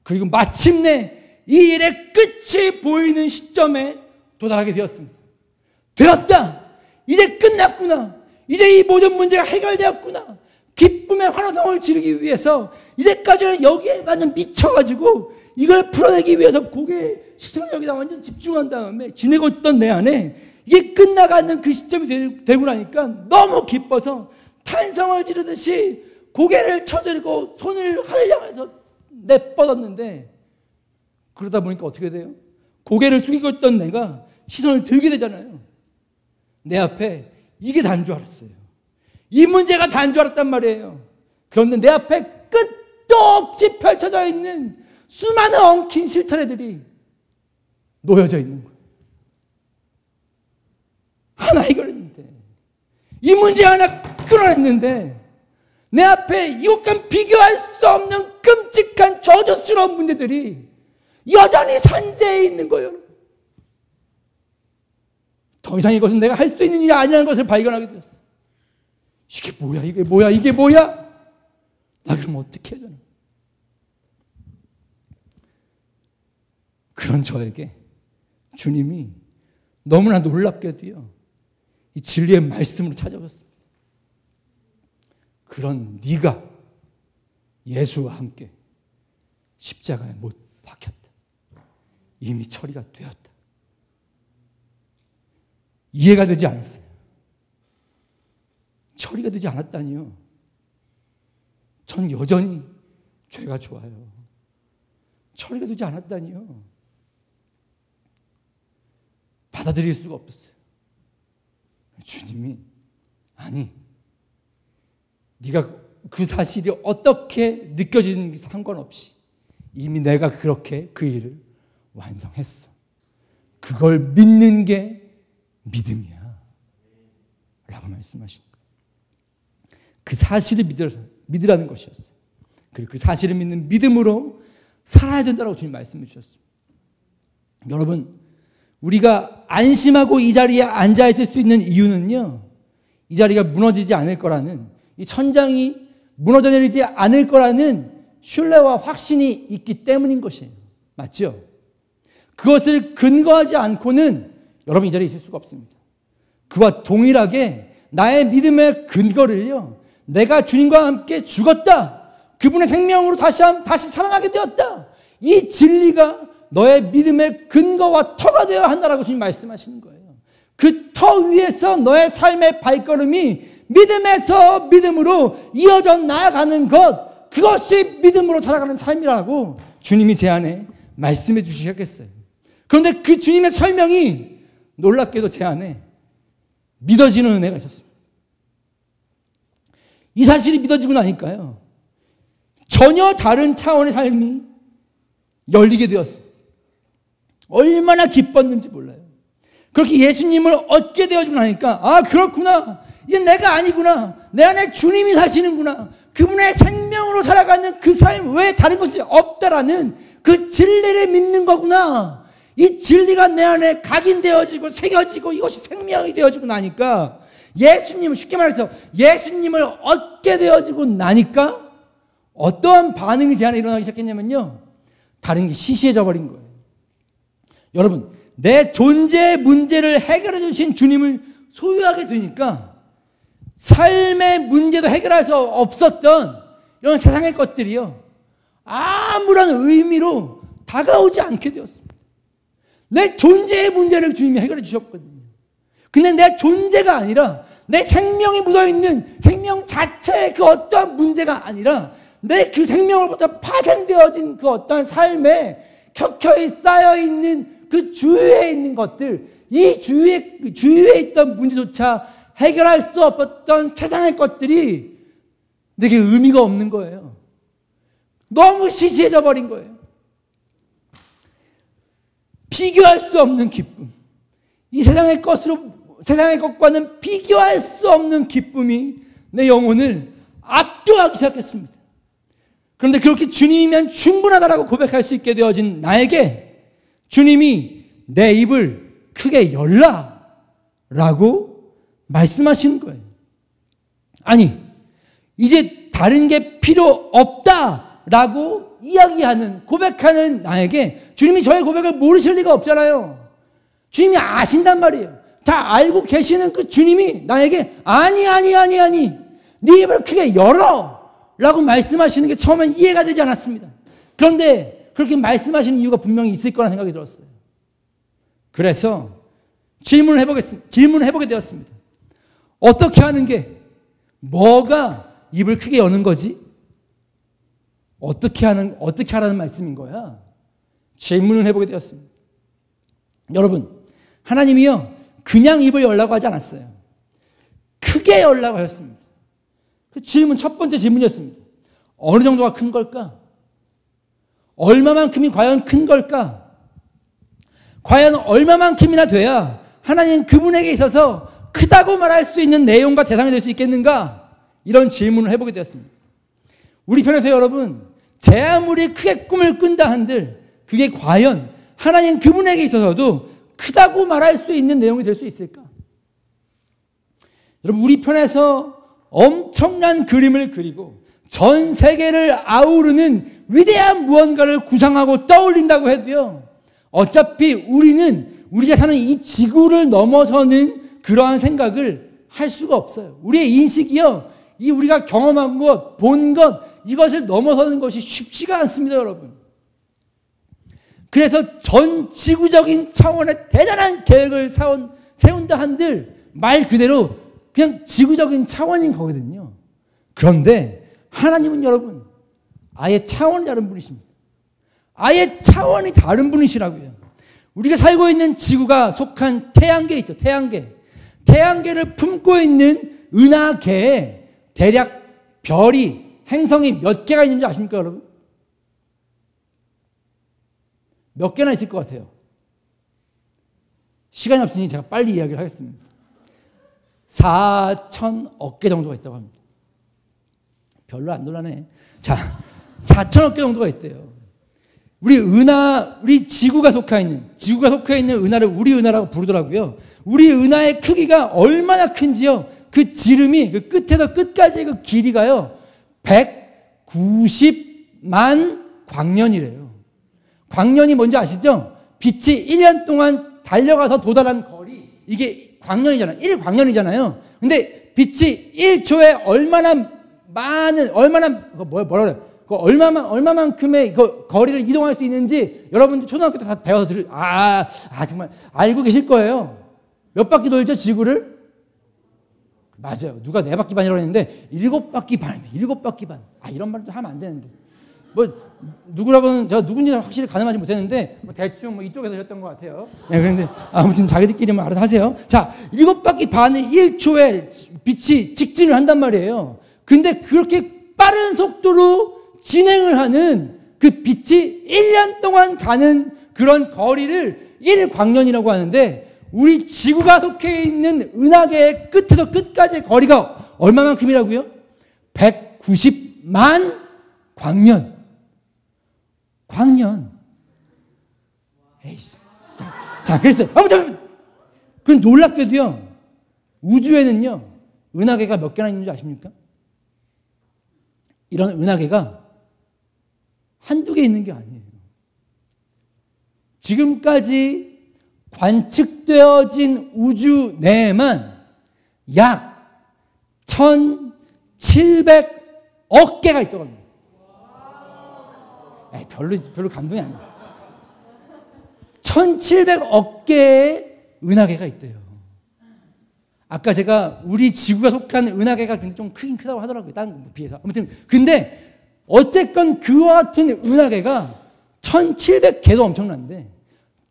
그리고 마침내 이 일의 끝이 보이는 시점에 도달하게 되었습니다. 되었다! 이제 끝났구나! 이제 이 모든 문제가 해결되었구나! 기쁨의 환호성을 지르기 위해서 이제까지는 여기에 완전 미쳐가지고 이걸 풀어내기 위해서 고개 시선을 여기다 완전 집중한 다음에 지내고 있던 내 안에 이게 끝나가는 그 시점이 되고 나니까 너무 기뻐서 탄성을 지르듯이 고개를 쳐들고 손을 하늘 향해서 내뻗었는데, 그러다 보니까 어떻게 돼요? 고개를 숙이고 있던 내가 시선을 들게 되잖아요. 내 앞에 이게 다인 줄 알았어요. 이 문제가 다인 줄 알았단 말이에요. 그런데 내 앞에 끝도 없이 펼쳐져 있는 수많은 엉킨 실타래들이 놓여져 있는 거예요. 하나 해결했는데, 이 문제 하나 끌어냈는데 내 앞에 이것과 비교할 수 없는 끔찍한 저주스러운 문제들이 여전히 산재해 있는 거예요. 더 이상 이것은 내가 할 수 있는 일이 아니라는 것을 발견하게 되었어요. 이게 뭐야, 이게 뭐야, 이게 뭐야? 나 그럼 어떻게 해야 되나? 그런 저에게 주님이 너무나 놀랍게도요, 이 진리의 말씀으로 찾아왔습니다. 그런 네가 예수와 함께 십자가에 못 박혔다. 이미 처리가 되었다. 이해가 되지 않았어요. 처리가 되지 않았다니요. 전 여전히 죄가 좋아요. 처리가 되지 않았다니요. 받아들일 수가 없었어요. 주님이 아니, 네가 그 사실이 어떻게 느껴지는지 상관없이 이미 내가 그렇게 그 일을 완성했어. 그걸 믿는 게 믿음이야 라고 말씀하신 거예요. 그 사실을 믿으라는 것이었어요. 그리고 그 사실을 믿는 믿음으로 살아야 된다고 주님 말씀해 주셨습니다. 여러분, 우리가 안심하고 이 자리에 앉아 있을 수 있는 이유는요, 이 자리가 무너지지 않을 거라는, 이 천장이 무너져 내리지 않을 거라는 신뢰와 확신이 있기 때문인 것이에요. 맞죠? 그것을 근거하지 않고는 여러분 이 자리에 있을 수가 없습니다. 그와 동일하게 나의 믿음의 근거를요, 내가 주님과 함께 죽었다, 그분의 생명으로 다시 살아나게 되었다, 이 진리가 너의 믿음의 근거와 터가 되어야 한다라고 주님 말씀하시는 거예요. 그 터 위에서 너의 삶의 발걸음이 믿음에서 믿음으로 이어져 나아가는 것, 그것이 믿음으로 살아가는 삶이라고 주님이 제 안에 말씀해 주시겠어요. 그런데 그 주님의 설명이 놀랍게도 제 안에 믿어지는 은혜가 있었습니다. 이 사실이 믿어지고 나니까요, 전혀 다른 차원의 삶이 열리게 되었습니다. 얼마나 기뻤는지 몰라요. 그렇게 예수님을 얻게 되어지고 나니까, 아, 그렇구나, 이제 내가 아니구나, 내 안에 주님이 사시는구나, 그분의 생명으로 살아가는 그 삶 외에 다른 것이 없다라는 그 진리를 믿는 거구나. 이 진리가 내 안에 각인되어지고 새겨지고 이것이 생명이 되어지고 나니까, 예수님을, 쉽게 말해서 예수님을 얻게 되어지고 나니까 어떠한 반응이 제 안에 일어나기 시작했냐면요, 다른 게 시시해져 버린 거예요. 여러분, 내 존재의 문제를 해결해 주신 주님을 소유하게 되니까 삶의 문제도 해결할 수 없었던 이런 세상의 것들이요, 아무런 의미로 다가오지 않게 되었습니다. 내 존재의 문제를 주님이 해결해 주셨거든요. 근데 내 존재가 아니라 내 생명이 묻어있는 생명 자체의 그 어떠한 문제가 아니라 내 그 생명으로부터 파생되어진 그 어떠한 삶에 켜켜이 쌓여있는 그 주위에 있는 것들, 이 주위에 있던 문제조차 해결할 수 없었던 세상의 것들이 내게 의미가 없는 거예요. 너무 시시해져 버린 거예요. 비교할 수 없는 기쁨, 이 세상의 것과는 비교할 수 없는 기쁨이 내 영혼을 압도하기 시작했습니다. 그런데 그렇게 주님이면 충분하다라고 고백할 수 있게 되어진 나에게 주님이 내 입을 크게 열라 라고 말씀하시는 거예요. 아니, 이제 다른 게 필요 없다 라고 이야기하는, 고백하는 나에게 주님이 저의 고백을 모르실 리가 없잖아요. 주님이 아신단 말이에요. 다 알고 계시는 그 주님이 나에게 아니 네 입을 크게 열어 라고 말씀하시는 게 처음엔 이해가 되지 않았습니다. 그런데 그렇게 말씀하시는 이유가 분명히 있을 거라는 생각이 들었어요. 그래서 질문을 해보게 되었습니다. 어떻게 하는 게, 뭐가 입을 크게 여는 거지? 어떻게 하라는 말씀인 거야? 질문을 해보게 되었습니다. 여러분, 하나님이요, 그냥 입을 열라고 하지 않았어요. 크게 열라고 하셨습니다. 그 질문, 첫 번째 질문이었습니다. 어느 정도가 큰 걸까? 얼마만큼이 과연 큰 걸까? 과연 얼마만큼이나 돼야 하나님 그분에게 있어서 크다고 말할 수 있는 내용과 대상이 될 수 있겠는가? 이런 질문을 해보게 되었습니다. 우리 편에서 여러분, 제 아무리 크게 꿈을 꾼다 한들 그게 과연 하나님 그분에게 있어서도 크다고 말할 수 있는 내용이 될 수 있을까? 여러분, 우리 편에서 엄청난 그림을 그리고 전 세계를 아우르는 위대한 무언가를 구상하고 떠올린다고 해도요, 어차피 우리가 사는 이 지구를 넘어서는 그러한 생각을 할 수가 없어요. 우리의 인식이요, 이 우리가 경험한 것, 본 것, 이것을 넘어서는 것이 쉽지가 않습니다, 여러분. 그래서 전 지구적인 차원의 대단한 계획을 세운다 한들 말 그대로 그냥 지구적인 차원인 거거든요. 그런데 하나님은 여러분, 아예 차원이 다른 분이십니다. 아예 차원이 다른 분이시라고요. 우리가 살고 있는 지구가 속한 태양계 있죠, 태양계. 태양계를 품고 있는 은하계에 대략 별이, 행성이 몇 개가 있는지 아십니까, 여러분? 몇 개나 있을 것 같아요? 시간이 없으니 제가 빨리 이야기를 하겠습니다. 4천억 개 정도가 있다고 합니다. 별로 안 놀라네. 자, 4천억 개 정도가 있대요. 우리 지구가 속해 있는 은하를 우리 은하라고 부르더라고요. 우리 은하의 크기가 얼마나 큰지요, 그 지름이, 그 끝에서 끝까지의 그 길이가요, 190만 광년이래요. 광년이 뭔지 아시죠? 빛이 1년 동안 달려가서 도달한 거리, 이게 광년이잖아요. 1광년이잖아요. 근데 빛이 1초에 얼마만큼의 그 거리를 이동할 수 있는지 여러분들 초등학교 때 다 배워서 정말 알고 계실 거예요. 몇 바퀴 돌죠, 지구를? 맞아요. 누가 4바퀴 반이라고 했는데 7바퀴 반입니다. 7바퀴 반. 이런 말도 하면 안 되는데. 누구라고는 제가 누군지 확실히 가늠하지 못했는데 대충 이쪽에서 하셨던 것 같아요. 네, 그런데 아무튼 자기들끼리만 알아서 하세요. 자, 7바퀴 반을 1초에 빛이 직진을 한단 말이에요. 근데 그렇게 빠른 속도로 진행을 하는 그 빛이 1년 동안 가는 그런 거리를 1광년이라고 하는데, 우리 지구가 속해 있는 은하계의 끝에서 끝까지의 거리가 얼마만큼이라고요? 190만 광년. 에이씨. 자, 그랬어요. 아무튼, 그 놀랍게도요, 우주에는요, 은하계가 몇 개나 있는지 아십니까? 이런 은하계가 한두 개 있는 게 아니에요. 지금까지 관측되어진 우주 내에만 약 1700억 개가 있다고 합니다. 별로 감동이 아니에요. 1700억 개의 은하계가 있대요. 아까 제가 우리 지구가 속한 은하계가 근데 좀 크긴 크다고 하더라고요. 다른 거에 비해서. 아무튼 근데 어쨌건 그와 같은 은하계가 1700개도 엄청난데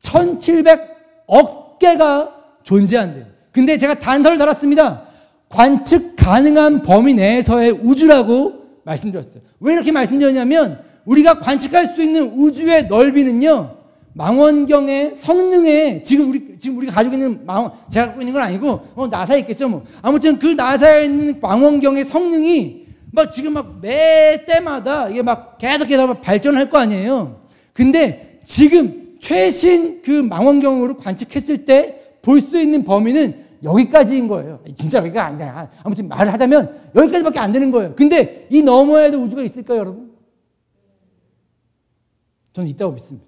1700억 개가 존재한대요. 근데 제가 단서를 달았습니다. 관측 가능한 범위 내에서의 우주라고 말씀드렸어요. 왜 이렇게 말씀드렸냐면 우리가 관측할 수 있는 우주의 넓이는요, 망원경의 성능에 지금 우리가 가지고 있는 제가 갖고 있는 건 아니고 나사에 있겠죠 뭐. 아무튼 그 나사에 있는 망원경의 성능이 지금 매 때마다 이게 계속해서 발전할 거 아니에요. 근데 지금 최신 그 망원경으로 관측했을 때 볼 수 있는 범위는 여기까지인 거예요. 진짜 여기가 아니야. 아무튼 말을 하자면 여기까지밖에 안 되는 거예요. 근데 이 너머에도 우주가 있을까요, 여러분? 저는 있다고 믿습니다.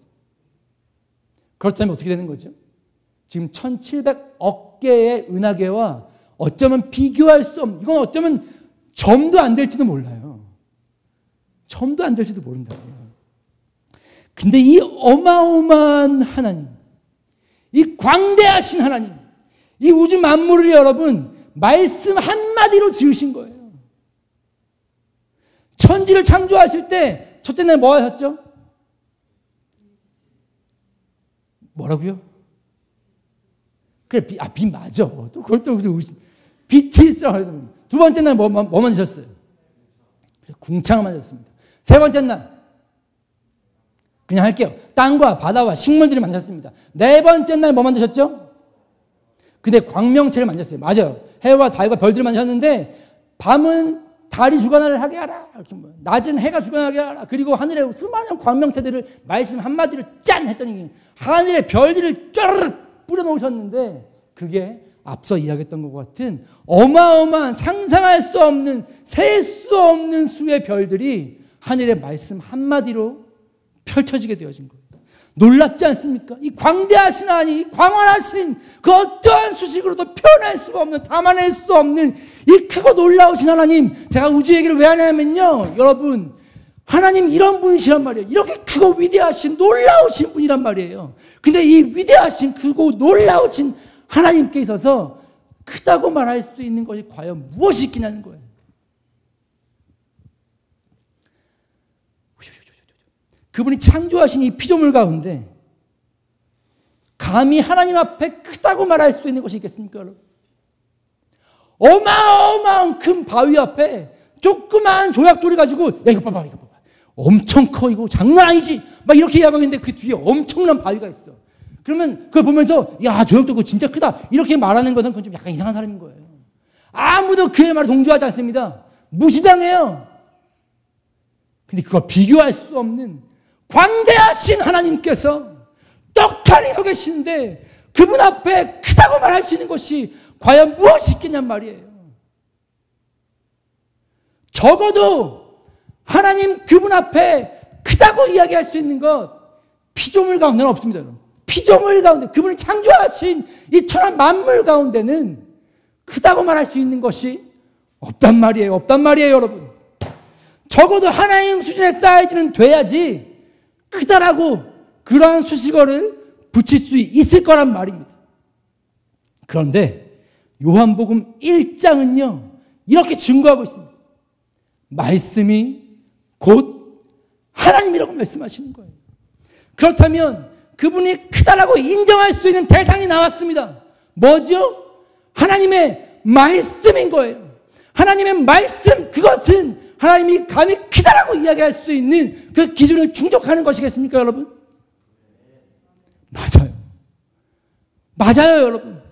그렇다면 어떻게 되는 거죠? 지금 1700억 개의 은하계와 어쩌면 비교할 수 없는, 이건 어쩌면 점도 안 될지도 몰라요. 점도 안 될지도 모른다고요. 근데 이 어마어마한 하나님, 이 광대하신 하나님, 이 우주 만물을 여러분 말씀 한마디로 지으신 거예요. 천지를 창조하실 때 첫째 날 뭐 하셨죠? 뭐라고요? 그래, 빛 맞아. 또 그걸 또 빛이 있어. 두 번째 날 뭐 만드셨어요? 그래, 궁창을 만드셨습니다. 세 번째 날 그냥 할게요. 땅과 바다와 식물들을 만드셨습니다. 네 번째 날 뭐 만드셨죠? 근데 광명체를 만드셨어요. 맞아요. 해와 달과 별들을 만드셨는데 밤은 달이 주관을 하게 하라. 낮은 해가 주관하게 하라. 그리고 하늘에 수많은 광명체들을 말씀 한마디로 짠 했더니 하늘에 별들을 쫘르르 뿌려놓으셨는데 그게 앞서 이야기했던 것 같은 어마어마한 상상할 수 없는 셀 수 없는 수의 별들이 하늘의 말씀 한마디로 펼쳐지게 되어진 거예요. 놀랍지 않습니까? 이 광대하신 하나님, 이 광활하신 그 어떠한 수식으로도 표현할 수가 없는, 담아낼 수 없는 이 크고 놀라우신 하나님. 제가 우주 얘기를 왜 하냐면요, 여러분, 하나님 이런 분이시란 말이에요. 이렇게 크고 위대하신 놀라우신 분이란 말이에요. 근데 이 위대하신 크고 놀라우신 하나님께 있어서 크다고 말할 수 있는 것이 과연 무엇이 있겠냐는 거예요. 그분이 창조하신 이 피조물 가운데 감히 하나님 앞에 크다고 말할 수 있는 것이 있겠습니까, 여러분? 어마어마한 큰 바위 앞에 조그만 조약돌이 가지고 야 이거 봐봐 엄청 커, 이거 장난 아니지 막 이렇게 이야기하고 있는데 그 뒤에 엄청난 바위가 있어. 그러면 그걸 보면서 야 조약돌 그거 진짜 크다 이렇게 말하는 것은 그건 좀 약간 이상한 사람인 거예요. 아무도 그의 말에 동조하지 않습니다. 무시당해요. 근데 그걸 비교할 수 없는 광대하신 하나님께서 떡하니 서 계시는데 그분 앞에 크다고 말할 수 있는 것이 과연 무엇이 있겠냔 말이에요. 적어도 하나님 그분 앞에 크다고 이야기할 수 있는 것 피조물 가운데는 없습니다. 여러분. 피조물 가운데 그분이 창조하신 이 천한 만물 가운데는 크다고 말할 수 있는 것이 없단 말이에요. 없단 말이에요, 여러분. 적어도 하나님 수준의 사이즈는 돼야지 크다라고 그러한 수식어를 붙일 수 있을 거란 말입니다. 그런데 요한복음 1장은요 이렇게 증거하고 있습니다. 말씀이 곧 하나님이라고 말씀하시는 거예요. 그렇다면 그분이 크다라고 인정할 수 있는 대상이 나왔습니다. 뭐죠? 하나님의 말씀인 거예요. 하나님의 말씀, 그것은 하나님이 감히 크다라고 이야기할 수 있는 그 기준을 충족하는 것이겠습니까, 여러분? 맞아요. 맞아요, 여러분.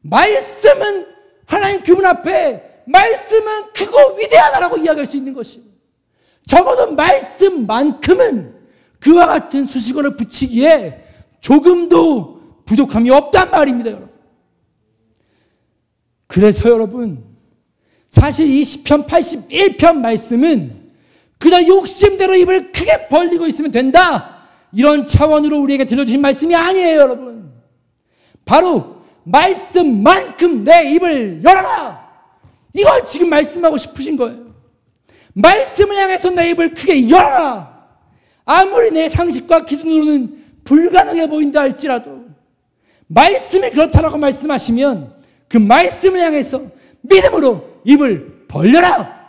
말씀은 하나님 그분 앞에 말씀은 크고 위대하다라고 이야기할 수 있는 것이에요. 적어도 말씀만큼은 그와 같은 수식어를 붙이기에 조금도 부족함이 없단 말입니다, 여러분. 그래서 여러분, 사실 이 시편 81편 말씀은 그저 욕심대로 입을 크게 벌리고 있으면 된다, 이런 차원으로 우리에게 들려주신 말씀이 아니에요, 여러분. 바로 말씀만큼 내 입을 열어라, 이걸 지금 말씀하고 싶으신 거예요. 말씀을 향해서 내 입을 크게 열어라. 아무리 내 상식과 기준으로는 불가능해 보인다 할지라도 말씀이 그렇다라고 말씀하시면 그 말씀을 향해서 믿음으로 입을 벌려라.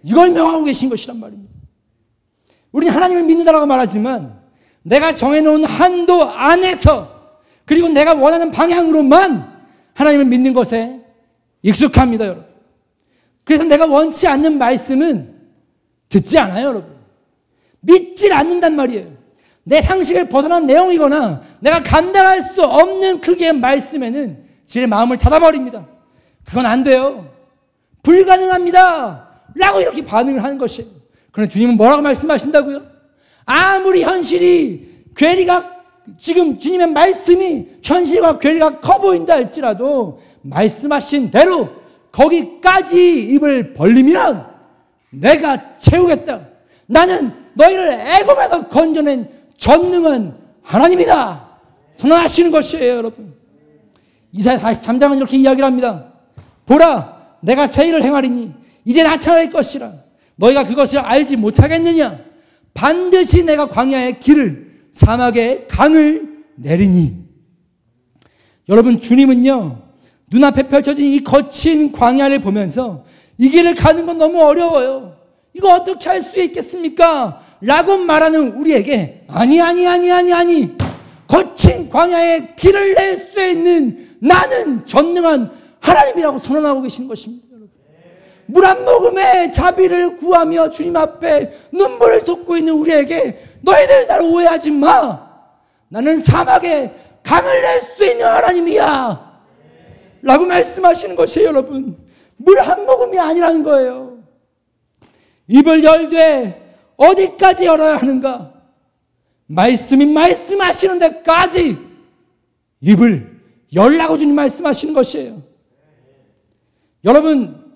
이걸 명하고 계신 것이란 말입니다. 우리는 하나님을 믿는다라고 말하지만 내가 정해놓은 한도 안에서 그리고 내가 원하는 방향으로만 하나님을 믿는 것에 익숙합니다, 여러분. 그래서 내가 원치 않는 말씀은 듣지 않아요, 여러분. 믿질 않는단 말이에요. 내 상식을 벗어난 내용이거나 내가 감당할 수 없는 크기의 말씀에는 제 마음을 닫아버립니다. 그건 안 돼요. 불가능합니다. 라고 이렇게 반응을 하는 것이에요. 그런데 주님은 뭐라고 말씀하신다고요? 아무리 현실이 괴리가 지금 주님의 말씀이 현실과 괴리가 커 보인다 할지라도 말씀하신 대로 거기까지 입을 벌리면 내가 채우겠다. 나는 너희를 애굽에서 건져낸 전능한 하나님이다. 선언하시는 것이에요, 여러분. 이사야 43장은 이렇게 이야기를 합니다. 보라, 내가 새 일을 행하리니 이제 나타날 것이라. 너희가 그것을 알지 못하겠느냐? 반드시 내가 광야의 길을 사막의 강을 내리니. 여러분, 주님은요 눈앞에 펼쳐진 이 거친 광야를 보면서 이 길을 가는 건 너무 어려워요. 이거 어떻게 할 수 있겠습니까? 라고 말하는 우리에게 아니 거친 광야의 길을 낼 수 있는 나는 전능한 하나님이라고 선언하고 계시는 것입니다. 물 한 모금의 자비를 구하며 주님 앞에 눈물을 쏟고 있는 우리에게 너희들 나를 오해하지 마. 나는 사막에 강을 낼 수 있는 하나님이야. 라고 말씀하시는 것이에요, 여러분. 물 한 모금이 아니라는 거예요. 입을 열되 어디까지 열어야 하는가? 말씀이 말씀하시는 데까지 입을 열라고 주님 말씀하시는 것이에요. 여러분,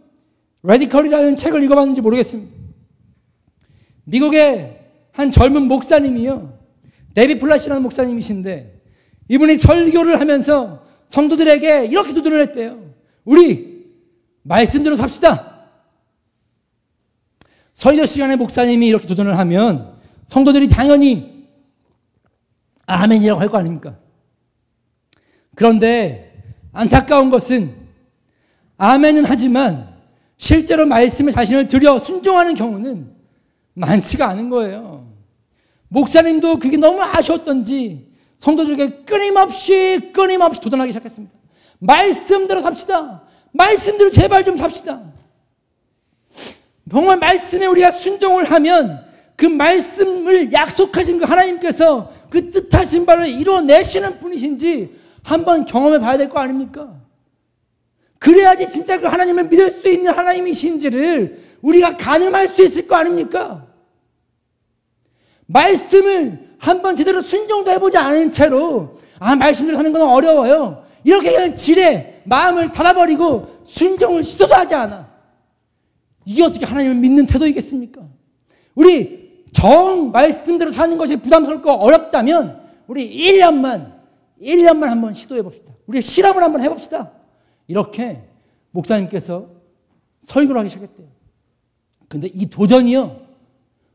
레디컬이라는 책을 읽어봤는지 모르겠습니다. 미국의 한 젊은 목사님이요, 데이비 플라시라는 목사님이신데 이분이 설교를 하면서 성도들에게 이렇게 도전을 했대요. 우리 말씀대로 삽시다. 설교 시간에 목사님이 이렇게 도전을 하면 성도들이 당연히 아멘이라고 할 거 아닙니까? 그런데 안타까운 것은 아멘은 하지만 실제로 말씀에 자신을 들여 순종하는 경우는 많지가 않은 거예요. 목사님도 그게 너무 아쉬웠던지 성도들에게 끊임없이 도전하기 시작했습니다. 말씀대로 삽시다. 말씀대로 제발 좀 삽시다. 정말 말씀에 우리가 순종을 하면 그 말씀을 약속하신 그 하나님께서 그 뜻하신 바를 이루어내시는 분이신지 한번 경험해 봐야 될 거 아닙니까? 그래야지 진짜 그 하나님을 믿을 수 있는 하나님이신지를 우리가 가늠할 수 있을 거 아닙니까? 말씀을 한번 제대로 순종도 해보지 않은 채로 말씀대로 하는 건 어려워요. 이렇게 그냥 지레 마음을 닫아버리고 순종을 시도도 하지 않아. 이게 어떻게 하나님을 믿는 태도이겠습니까? 우리 정 말씀대로 사는 것이 부담스럽고 어렵다면 우리 1년만 한번 시도해 봅시다. 우리 실험을 한번 해봅시다. 이렇게 목사님께서 설교를 하기 시작했대요. 근데 이 도전이요,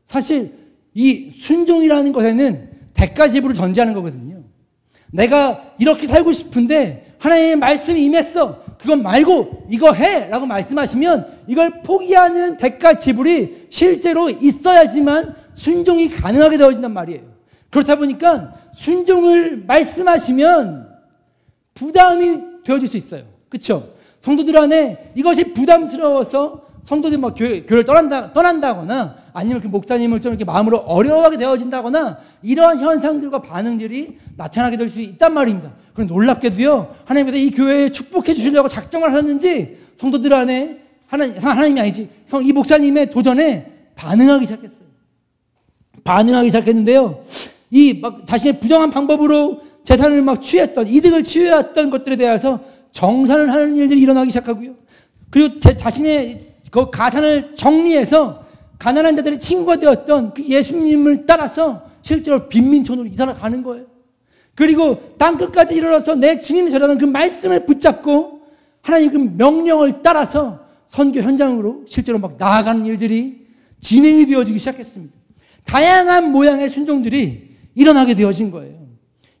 사실 이 순종이라는 것에는 대가 지불을 전제하는 거거든요. 내가 이렇게 살고 싶은데 하나님의 말씀이 임했어. 그건 말고 이거 해 라고 말씀하시면 이걸 포기하는 대가 지불이 실제로 있어야지만 순종이 가능하게 되어진단 말이에요. 그렇다 보니까 순종을 말씀하시면 부담이 되어질 수 있어요. 그렇죠? 성도들 안에 이것이 부담스러워서 성도들이 뭐 교회를 떠난다거나 아니면 그 목사님을 좀 이렇게 마음으로 어려워하게 되어진다거나 이러한 현상들과 반응들이 나타나게 될 수 있단 말입니다. 그런데 놀랍게도요, 하나님께서 이 교회에 축복해 주시려고 작정을 하셨는지 성도들 안에 하나님이 아니지, 이 목사님의 도전에 반응하기 시작했어요. 반응하기 시작했는데요, 이 막 자신의 부정한 방법으로 재산을 막 이득을 취해왔던 것들에 대해서 정산을 하는 일들이 일어나기 시작하고요. 그리고 자신의 그 가산을 정리해서 가난한 자들의 친구가 되었던 그 예수님을 따라서 실제로 빈민촌으로 이사를 가는 거예요. 그리고 땅끝까지 이르러서 내 증인이 되라는 그 말씀을 붙잡고 하나님 그 명령을 따라서 선교 현장으로 실제로 막 나아가는 일들이 진행이 되어지기 시작했습니다. 다양한 모양의 순종들이 일어나게 되어진 거예요.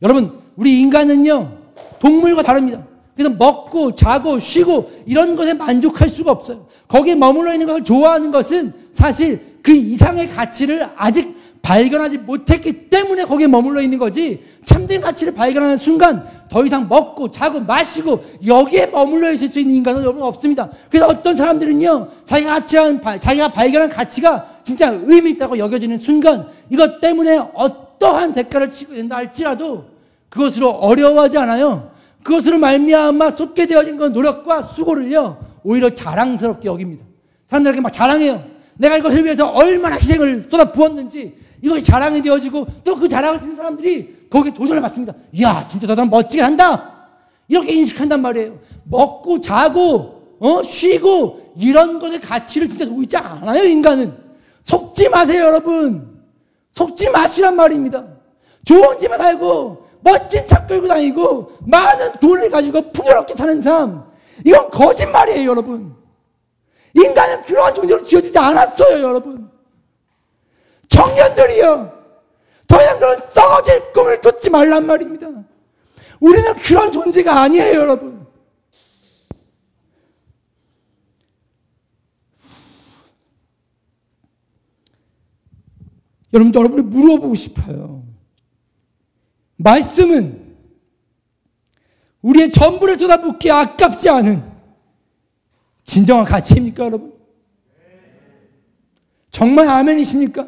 여러분, 우리 인간은요, 동물과 다릅니다. 그래서 먹고 자고 쉬고 이런 것에 만족할 수가 없어요. 거기에 머물러 있는 것을 좋아하는 것은 사실 그 이상의 가치를 아직 발견하지 못했기 때문에 거기에 머물러 있는 거지, 참된 가치를 발견하는 순간 더 이상 먹고 자고 마시고 여기에 머물러 있을 수 있는 인간은 여러분 없습니다. 그래서 어떤 사람들은요, 자기가 발견한 가치가 진짜 의미 있다고 여겨지는 순간 이것 때문에 어떠한 대가를 치고 된다 할지라도 그것으로 어려워하지 않아요. 그것으로 말미암아 쏟게 되어진 그 노력과 수고를요, 오히려 자랑스럽게 여깁니다. 사람들에게 막 자랑해요. 내가 이것을 위해서 얼마나 희생을 쏟아 부었는지 이것이 자랑이 되어지고, 또 그 자랑을 듣는 사람들이 거기에 도전을 받습니다. 이야, 진짜 저 사람 멋지게 한다, 이렇게 인식한단 말이에요. 먹고 자고 쉬고 이런 것의 가치를 진짜 두고 있지 않아요. 인간은 속지 마세요. 여러분, 속지 마시란 말입니다. 좋은 집에 살고 멋진 차 끌고 다니고 많은 돈을 가지고 풍요롭게 사는 삶, 이건 거짓말이에요. 여러분, 인간은 그러한 존재로 지어지지 않았어요. 여러분, 청년들이요, 더 이상 그런 썩어질 꿈을 쫓지 말란 말입니다. 우리는 그런 존재가 아니에요. 여러분, 여러분이 물어보고 싶어요. 말씀은 우리의 전부를 쏟아붓기에 아깝지 않은 진정한 가치입니까, 여러분? 정말 아멘이십니까?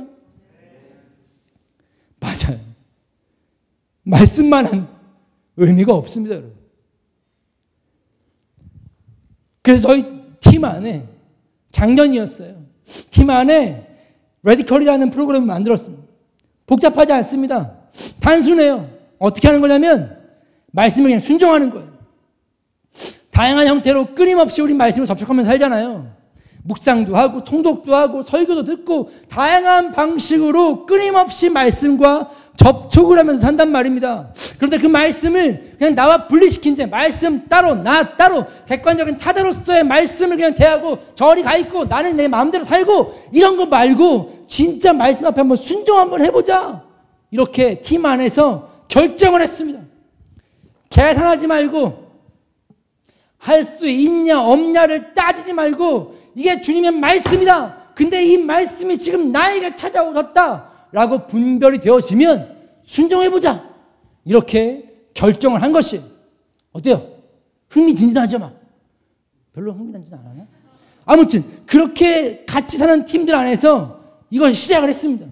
맞아요. 말씀만한 의미가 없습니다, 여러분. 그래서 저희 팀 안에 작년이었어요. 팀 안에 레디컬이라는 프로그램을 만들었습니다. 복잡하지 않습니다. 단순해요. 어떻게 하는 거냐면 말씀을 그냥 순종하는 거예요. 다양한 형태로 끊임없이 우리 말씀을 접촉하면서 살잖아요. 묵상도 하고 통독도 하고 설교도 듣고 다양한 방식으로 끊임없이 말씀과 접촉을 하면서 산단 말입니다. 그런데 그 말씀을 그냥 나와 분리시킨 채 말씀 따로 나 따로 객관적인 타자로서의 말씀을 그냥 대하고 저리 가 있고 나는 내 마음대로 살고 이런 거 말고 진짜 말씀 앞에 한번 순종 한번 해보자, 이렇게 팀 안에서 결정을 했습니다. 계산하지 말고 할 수 있냐 없냐를 따지지 말고 이게 주님의 말씀이다, 근데 이 말씀이 지금 나에게 찾아오셨다 라고 분별이 되어지면 순종해보자, 이렇게 결정을 한 것이 어때요? 흥미진진하죠? 막 별로 흥미진진 않았나? 아무튼 그렇게 같이 사는 팀들 안에서 이걸 시작을 했습니다.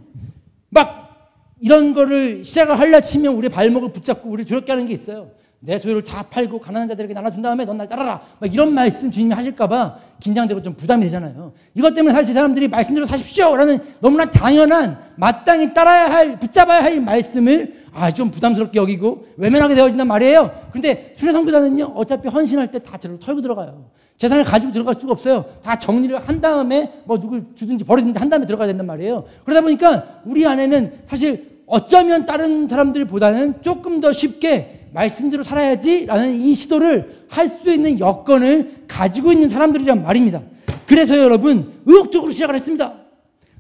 막 이런 거를 시작을 하려 치면 우리 발목을 붙잡고 우리를 두렵게 하는 게 있어요. 내 소유를 다 팔고 가난한 자들에게 나눠준 다음에 넌 날 따라라, 막 이런 말씀 주님이 하실까봐 긴장되고 좀 부담이 되잖아요. 이것 때문에 사실 사람들이 말씀대로 사십시오 라는 너무나 당연한 마땅히 따라야 할, 붙잡아야 할 말씀을 좀 부담스럽게 여기고 외면하게 되어진단 말이에요. 근데 순회선교단은요, 어차피 헌신할 때 다 저를 털고 들어가요. 재산을 가지고 들어갈 수가 없어요. 다 정리를 한 다음에 뭐 누굴 주든지 버리든지 한 다음에 들어가야 된단 말이에요. 그러다 보니까 우리 안에는 사실 어쩌면 다른 사람들보다는 조금 더 쉽게 말씀대로 살아야지 라는 이 시도를 할 수 있는 여건을 가지고 있는 사람들이란 말입니다. 그래서 여러분, 의욕적으로 시작을 했습니다.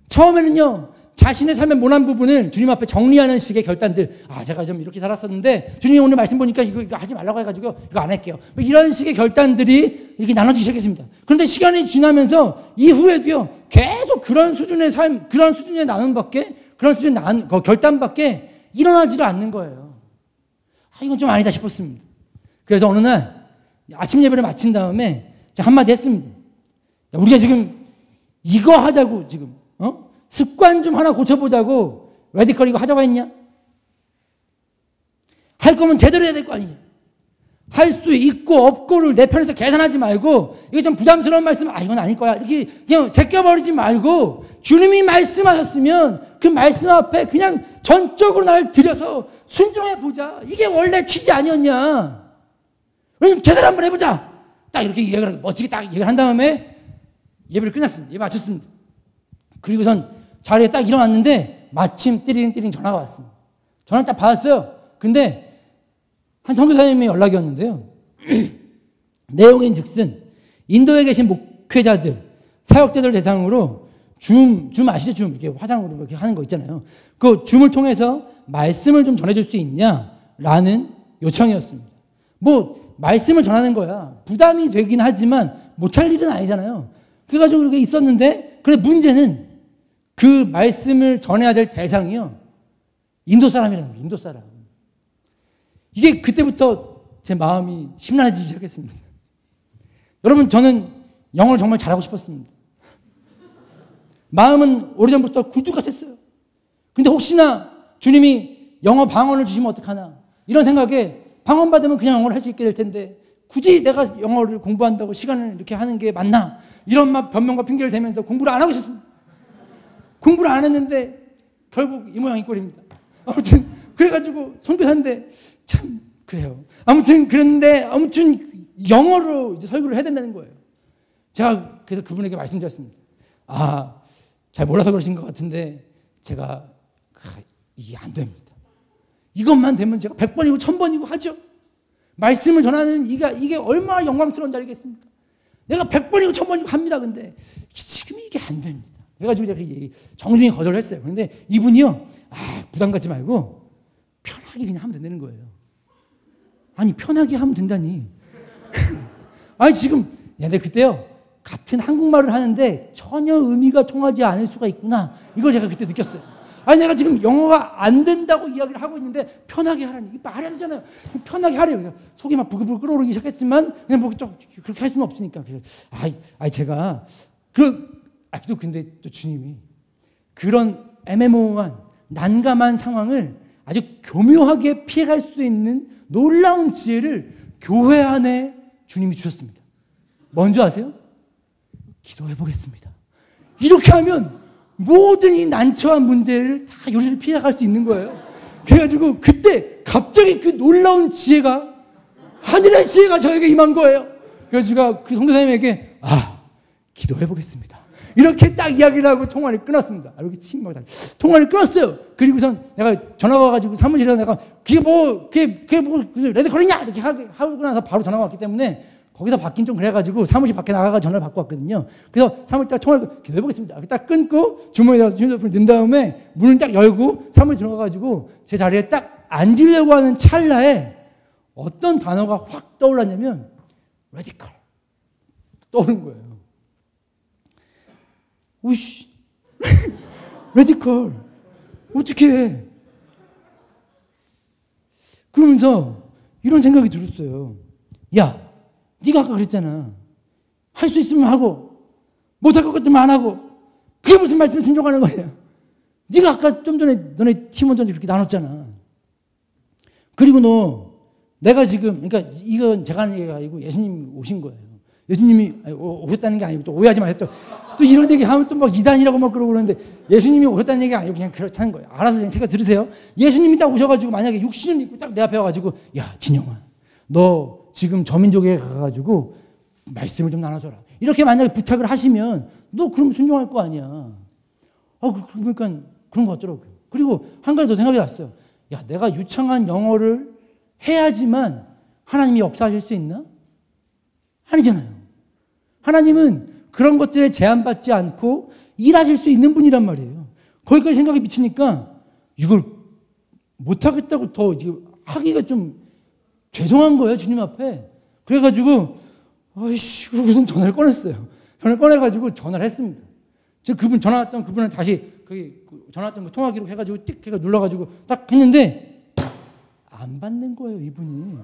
처음에는요, 자신의 삶의 모난 부분을 주님 앞에 정리하는 식의 결단들, 제가 좀 이렇게 살았었는데 주님이 오늘 말씀 보니까 이거 하지 말라고 해가지고 이거 안 할게요, 뭐 이런 식의 결단들이 이렇게 나눠지기 시작했습니다. 그런데 시간이 지나면서 이후에도요, 계속 그런 수준의 삶, 그런 수준의 나눔밖에, 그런 수준의 결단밖에 일어나지를 않는 거예요. 이건 좀 아니다 싶었습니다. 그래서 어느 날 아침 예배를 마친 다음에 제가 한마디 했습니다. 우리가 지금 이거 하자고, 지금 습관 좀 하나 고쳐보자고 레디컬 이거 하자고 했냐? 할 거면 제대로 해야 될 거 아니냐? 할 수 있고 없고를 내 편에서 계산하지 말고, 이게 좀 부담스러운 말씀, 이건 아닐 거야, 이렇게 그냥 제껴버리지 말고 주님이 말씀하셨으면 그 말씀 앞에 그냥 전적으로 나를 들여서 순종해보자, 이게 원래 취지 아니었냐? 왜냐면 제대로 한번 해보자, 딱 이렇게 얘기를 멋지게 딱 얘기를 한 다음에 예배를 끝났습니다. 예배 마쳤습니다. 그리고선 자리에 딱 일어났는데 마침 띠링 전화가 왔습니다. 전화를 딱 받았어요. 근데 한 선교사님의 연락이 왔는데요. 내용인 즉슨 인도에 계신 목회자들, 사역자들 대상으로 줌 아시죠? 줌. 이렇게 화상으로 이렇게 하는 거 있잖아요. 그 줌을 통해서 말씀을 좀 전해줄 수 있냐라는 요청이었습니다. 뭐 말씀을 전하는 거야. 부담이 되긴 하지만 못할 일은 아니잖아요. 그래가지고 이렇게 있었는데, 그래 문제는 그 말씀을 전해야 될 대상이요, 인도 사람이라는 거예요. 인도 사람. 이게 그때부터 제 마음이 심란해지기 시작했습니다. 여러분, 저는 영어를 정말 잘하고 싶었습니다. 마음은 오래전부터 굴뚝 같았어요. 근데 혹시나 주님이 영어 방언을 주시면 어떡하나, 이런 생각에 방언 받으면 그냥 영어를 할 수 있게 될 텐데 굳이 내가 영어를 공부한다고 시간을 이렇게 하는 게 맞나, 이런 막 변명과 핑계를 대면서 공부를 안 하고 있었습니다. 공부를 안 했는데 결국 이 모양 이 꼴입니다. 아무튼 그래가지고 선교사인데 참 그래요. 아무튼 그런데 영어로 이제 설교를 해야 된다는 거예요. 제가 그래서 그분에게 말씀드렸습니다. 잘 몰라서 그러신 것 같은데 제가 이게 안 됩니다. 이것만 되면 제가 100번이고 1000번이고 하죠. 말씀을 전하는 이게 얼마나 영광스러운 자리겠습니까? 내가 100번이고 1000번이고 합니다. 근데 지금 이게 안 됩니다. 그래가지고 제가 정중히 거절을 했어요. 그런데 이분이요, 부담 갖지 말고 편하게 그냥 하면 된다는 거예요. 아니, 편하게 하면 된다니. 아니, 지금, 근데 그때요, 같은 한국말을 하는데 전혀 의미가 통하지 않을 수가 있구나, 이걸 제가 그때 느꼈어요. 아니, 내가 지금 영어가 안 된다고 이야기를 하고 있는데 편하게 하라니, 이게 말이 안 되잖아요. 편하게 하래요. 속이 막 부글부글 끓어오르기 시작했지만 그냥 뭐 그렇게 할 수는 없으니까. 제가 또 근데 또 주님이 그런 애매모호한 난감한 상황을 아주 교묘하게 피해갈 수 있는 놀라운 지혜를 교회 안에 주님이 주셨습니다. 뭔지 아세요? 기도해 보겠습니다. 이렇게 하면 모든 이 난처한 문제를 다 요리를 피해갈 수 있는 거예요. 그래가지고 그때 갑자기 그 놀라운 지혜가, 하늘의 지혜가 저에게 임한 거예요. 그래서 제가 그 선교사님에게 기도해 보겠습니다, 이렇게 딱 이야기를 하고 통화를 끊었습니다. 이렇게 침묵을 통화를 끊었어요. 그리고선 내가 전화가 와가지고 사무실에서 내가 그게 뭐 레드컬이냐 이렇게 하고 나서 바로 전화가 왔기 때문에 거기서 받긴 좀 그래가지고 사무실 밖에 나가가 전화를 받고 왔거든요. 그래서 사무실 딱 통화를 기도해보겠습니다. 딱 끊고 주머니에다가 휴대폰을 넣은 다음에 문을 딱 열고 사무실 들어가가지고 제 자리에 딱 앉으려고 하는 찰나에 어떤 단어가 확 떠올랐냐면 레디컬 떠오른 거예요. 오이씨, 레디컬 어떻게 해? 그러면서 이런 생각이 들었어요. 야, 네가 아까 그랬잖아. 할 수 있으면 하고 못할 것 같으면 안 하고. 그게 무슨 말씀에 순종하는 거냐. 네가 아까 좀 전에 너네 팀원들한테 그렇게 나눴잖아. 그리고 내가 지금, 그러니까 이건 제가 하는 얘기가 아니고 예수님 오신 거예요. 예수님이 오셨다는 게 아니고, 또 오해하지 마세요. 또 이런 얘기 하면 또 막 이단이라고 막 그러고 그러는데, 예수님이 오셨다는 얘기가 아니고 그냥 그렇다는 거예요. 알아서 그냥 생각 들으세요. 예수님이 딱 오셔가지고 만약에 육신을 입고 딱 내 앞에 와가지고, 야, 진영아, 너 지금 저민족에 가가지고 말씀을 좀 나눠줘라, 이렇게 만약에 부탁을 하시면 너 그럼 순종할 거 아니야. 그러니까 그런 거 같더라고요. 그리고 한 가지 더 생각이 났어요. 야, 내가 유창한 영어를 해야지만 하나님이 역사하실 수 있나? 아니잖아요. 하나님은 그런 것들에 제한받지 않고 일하실 수 있는 분이란 말이에요. 거기까지 생각이 미치니까 이걸 못하겠다고 더 하기가 좀 죄송한 거예요, 주님 앞에. 그래가지고 그러고선 전화를 꺼냈어요. 전화를 꺼내가지고 전화를 했습니다. 제가 그분 전화 왔던 그분은 다시 전화 왔던 거 통화 기록 해가지고 띡 해가 눌러가지고 딱 했는데 안 받는 거예요, 이분이.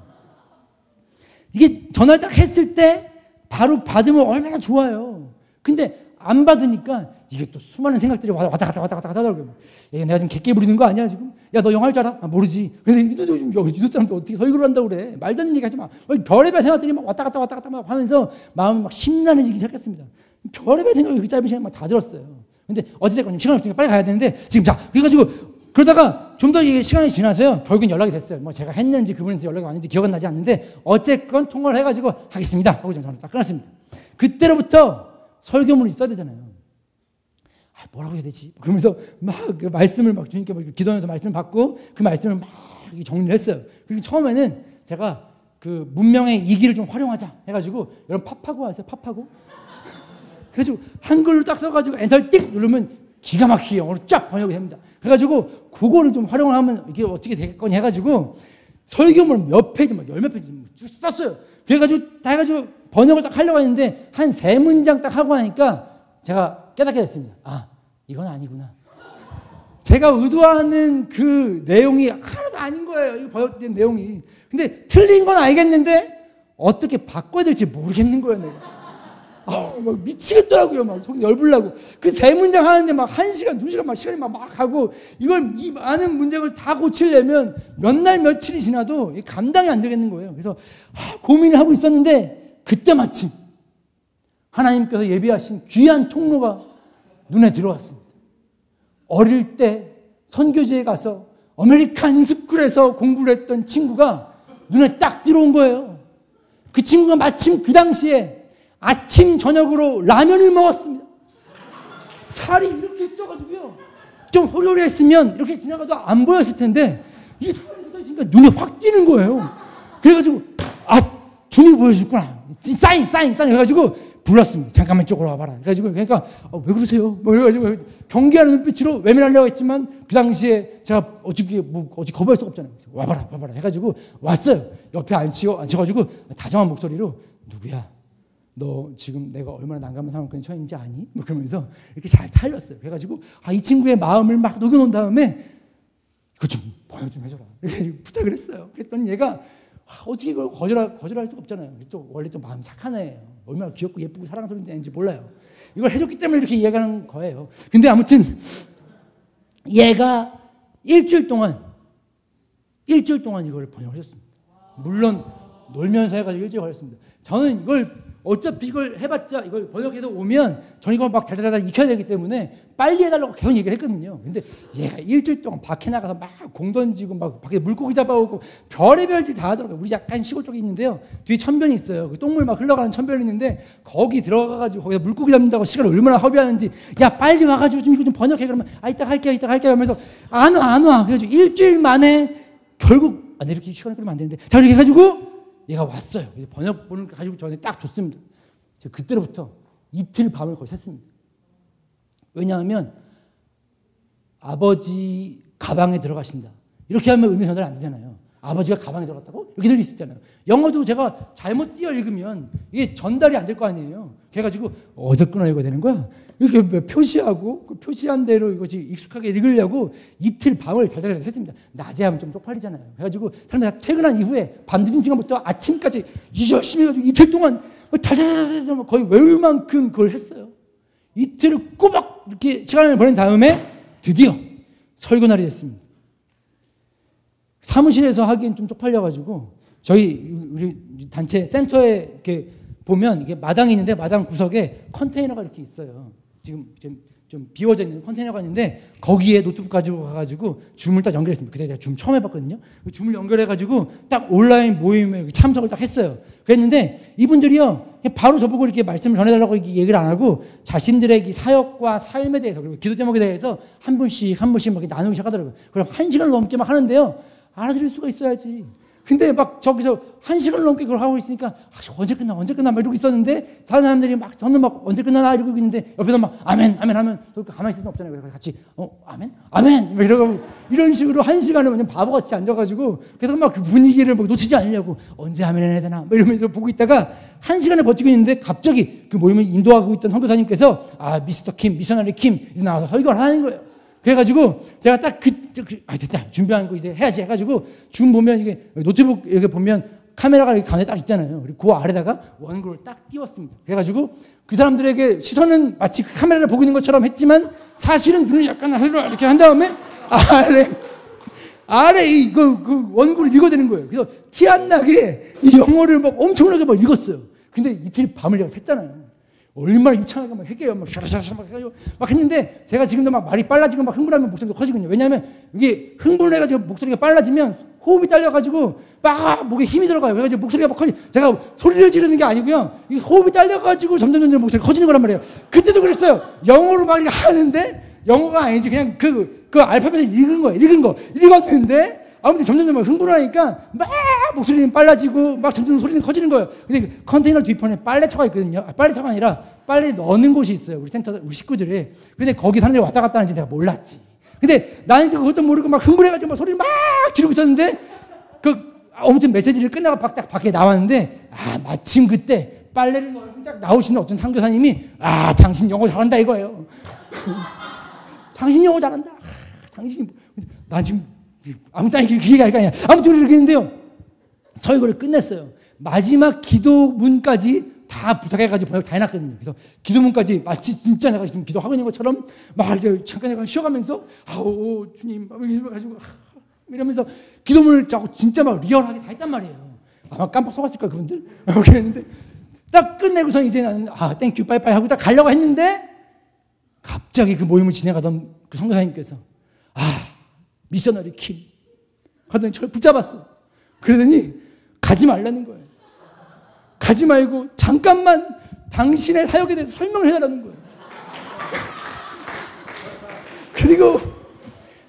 이게 전화를 딱 했을 때 바로 받으면 얼마나 좋아요. 근데 안 받으니까 이게 또 수많은 생각들이 왔다 갔다 하더라고요. 야, 내가 지금 객기 부리는 거 아니야 지금? 야, 너 영어 할 줄 알아? 모르지. 근데 너 지금 이웃 사람들 어떻게 설교를 한다고 그래? 말도 안 되는 얘기 하지 마. 별의별 생각들이 막 왔다 갔다 막 하면서 마음이 막 심란해지기 시작했습니다. 별의별 생각이 그 짧은 시간에 막 다 들었어요. 근데 어찌됐건 시간이 없으니까 빨리 가야 되는데 지금 그래가지고 그러다가 좀 더 시간이 지나서요, 결국엔 연락이 됐어요. 뭐 제가 했는지 그분한테 연락이 왔는지 기억은 나지 않는데 어쨌건 통화를 해가지고 하겠습니다 하고 전화를 딱 끊었습니다. 그때로부터 설교문이 있어야 되잖아요. 뭐라고 해야 되지? 그러면서 막 그 말씀을 막 주님께 기도하면서 말씀을 받고 그 말씀을 막 정리를 했어요. 그리고 처음에는 제가 그 문명의 이기를 좀 활용하자 해가지고 여러분 파파고 아세요? 파파고? 그래가지고 한글로 딱 써가지고 엔터를 띡 누르면 기가 막히게 영어로 쫙 번역이 됩니다. 그래가지고 그거를 좀 활용을 하면 이게 어떻게 되겠거니 해가지고 설교문 몇 페이지, 막 10몇 페이지 썼어요. 그래가지고 다 해가지고 번역을 딱 하려고 했는데 한 3문장 딱 하고 나니까 제가 깨닫게 됐습니다. 아, 이건 아니구나. 제가 의도하는 그 내용이 하나도 아닌 거예요. 이 번역된 내용이. 근데 틀린 건 알겠는데 어떻게 바꿔야 될지 모르겠는 거예요, 내가. 아우, 막 미치겠더라고요. 막 속이 열불나고. 그 3문장 하는데 막 1시간, 2시간 막 시간이 막 하고 이걸 이 많은 문장을 다 고치려면 몇 날 며칠이 지나도 감당이 안 되겠는 거예요. 그래서 고민을 하고 있었는데 그때 마침 하나님께서 예비하신 귀한 통로가 눈에 들어왔습니다. 어릴 때 선교지에 가서 아메리칸 스쿨에서 공부를 했던 친구가 눈에 딱 들어온 거예요. 그 친구가 마침 그 당시에 아침 저녁으로 라면을 먹었습니다. 살이 이렇게 쪄가지고요. 좀 호리호리했으면 이렇게 지나가도 안 보였을 텐데 이게 살이 써있으니까 눈에 확 띄는 거예요. 그래가지고 주님이 보여줬구나. 사인 해가지고 불렀습니다. 잠깐만 이쪽으로 와봐라. 그래가지고 그러니까 왜 그러세요? 뭐 해가지고 경계하는 눈빛으로 외면하려고 했지만 그 당시에 제가 어떻게 거부할 수가 없잖아요. 와봐라 해가지고 왔어요. 옆에 앉혀가지고 다정한 목소리로 누구야? 너 지금 내가 얼마나 난감한 상황까지 처했는지 아니? 뭐 그러면서 이렇게 잘 탈렸어요. 그래가지고 이 친구의 마음을 막 녹여놓은 다음에 이거 좀 번역 좀 해줘라. 이렇게 부탁을 했어요. 그랬더니 얘가 어떻게 이걸 거절할 수가 없잖아요. 또 원래 또 마음이 착한 애예요. 얼마나 귀엽고 예쁘고 사랑스러운지 몰라요. 이걸 해줬기 때문에 이렇게 이해하는 거예요. 근데 아무튼 얘가 일주일 동안 이걸 번역을 해줬습니다. 물론 놀면서 해가지고 일주일 걸렸습니다. 저는 이걸 어차피 이걸 해봤자 이걸 번역해서 오면 저는 이걸 막 달달달 익혀야 되기 때문에 빨리 해달라고 계속 얘기를 했거든요. 근데 얘가 일주일 동안 밖에 나가서 막 공 던지고 막 밖에 물고기 잡아오고 별의별 짓 다 하더라고요. 우리 약간 시골 쪽에 있는데요. 뒤에 천변이 있어요. 그 똥물 막 흘러가는 천변이 있는데 거기 들어가가지고 거기서 물고기 잡는다고 시간을 얼마나 허비하는지 야 빨리 와가지고 좀 이거 좀 번역해 그러면 이따 할게요 하면서 안 와. 그래가지고 일주일 만에 결국 이렇게 시간을 끌면 안 되는데 자 이렇게 해가지고 얘가 왔어요. 번역본을 가지고 저한테 딱 줬습니다. 제가 그때로부터 이틀 밤을 거의 샜습니다. 왜냐하면 아버지 가방에 들어가신다. 이렇게 하면 의미 전달 안 되잖아요. 아버지가 가방에 들어갔다고? 이렇게 들릴 수 있잖아요. 영어도 제가 잘못 띄어 읽으면 이게 전달이 안 될 거 아니에요. 그래가지고 어디서 끊어 읽어야 되는 거야? 이렇게 표시하고 그 표시한 대로 이것이 익숙하게 읽으려고 이틀 밤을 달달달 샜습니다. 낮에 하면 좀 쪽팔리잖아요. 그래가지고 사람들 다 퇴근한 이후에 밤 늦은 시간부터 아침까지 열심히 해가지고 이틀 동안 달달달 거의 외울 만큼 그걸 했어요. 이틀을 꼬박 이렇게 시간을 보낸 다음에 드디어 설교 날이 됐습니다. 사무실에서 하기엔 좀 쪽팔려가지고 우리 단체 센터에 이렇게 보면 이게 마당이 있는데 마당 구석에 컨테이너가 이렇게 있어요. 지금 좀 비워져 있는 컨테이너가 있는데 거기에 노트북 가지고 가가지고 줌을 딱 연결했습니다. 그때 제가 줌 처음 해봤거든요. 줌을 연결해가지고 딱 온라인 모임에 참석을 딱 했어요. 그랬는데 이분들이요 바로 저보고 이렇게 말씀을 전해달라고 얘기를 안 하고 자신들의 사역과 삶에 대해서 그리고 기도 제목에 대해서 한 분씩 막 나누기 시작하더라고요. 그럼 1시간을 넘게 막 하는데요. 알아들을 수가 있어야지. 근데 막 저기서 1시간을 넘게 그걸 하고 있으니까 언제 끝나 막 이러고 있었는데 다른 사람들이 막 저는 막 언제 끝나나 이러고 있는데 옆에서 막 아멘 하면 또 가만히 있을 수는 없잖아요. 그래서 같이 아멘 이러고 이런 식으로 1시간을 완전 바보같이 앉아가지고 그래서 막 그 분위기를 막 놓치지 않으려고 언제 아멘 해야 되나 이러면서 보고 있다가 1시간을 버티고 있는데 갑자기 그 모임을 인도하고 있던 선교사님께서 미스터 킴 미셔너리 킴 나와서 설교를 하는 거예요. 그래가지고 제가 딱 됐다 준비한 거 이제 해야지 해가지고 줌 보면 이게 노트북 이렇게 보면 카메라가 이렇게 가운데 딱 있잖아요. 그리고 그 아래다가 원고를 딱 띄웠습니다. 그래가지고 그 사람들에게 시선은 마치 그 카메라를 보고 있는 것처럼 했지만 사실은 눈을 약간 이렇게 한 다음에 아래 그 원고를 읽어대는 거예요. 그래서 티 안 나게 이 영어를 막 엄청나게 막 읽었어요. 근데 이틀 밤을 제가 샜잖아요. 얼마나 유창하게 막 했게요. 막 샤라샤라 막 했는데 제가 지금도 막 말이 빨라지고 막 흥분하면 목소리가 커지거든요. 왜냐하면 이게 흥분을 해가지고 목소리가 빨라지면 호흡이 딸려가지고 막 목에 힘이 들어가요. 그래가지고 목소리가 막 제가 소리를 지르는 게 아니고요. 이 호흡이 딸려가지고 점점 목소리가 커지는 거란 말이에요. 그때도 그랬어요. 영어로 막 하는데 영어가 아니지 그냥 그 알파벳을 읽은 거예요. 읽었는데 아무튼 점점 흥분하니까 막 목소리는 빨라지고 막 점점 소리는 커지는 거예요. 근데 컨테이너 뒤편에 빨래터가 있거든요. 빨래터가 아니라 빨래 넣는 곳이 있어요. 우리 센터, 우리 식구들이. 근데 거기 사람들이 왔다 갔다 하는지 내가 몰랐지. 근데 나는 그것도 모르고 막 흥분해가지고 막 소리를 막 지르고 있었는데 아무튼 메시지를 끝나고 딱 밖에 나왔는데 마침 그때 빨래를 넣고 딱 나오시는 어떤 상교사님이 당신 영어 잘한다 이거예요. 당신 영어 잘한다. 당신이 난 지금 아무튼 그 얘기가 아니야. 아무튼 이렇게 했는데요. 설교를 끝냈어요. 마지막 기도문까지 다 부탁해가지고 번역 다 해놨거든요. 그래서 기도문까지 마치 진짜 내가 지금 기도하고 있는 것처럼 막 이렇게 잠깐 쉬어가면서 주님 이러면서 기도문을 자꾸 진짜 막 리얼하게 다 했단 말이에요. 아마 깜빡 속았을 거야 그분들. 그랬는데 딱 끝내고서 이제 나는 땡큐 빠이빠이 하고 딱 가려고 했는데 갑자기 그 모임을 진행하던 그 선교사님께서 미셔너리 킴 하더니 저를 붙잡았어. 그러더니 가지 말라는 거예요. 가지 말고 잠깐만 당신의 사역에 대해서 설명을 해달라는 거예요. 그리고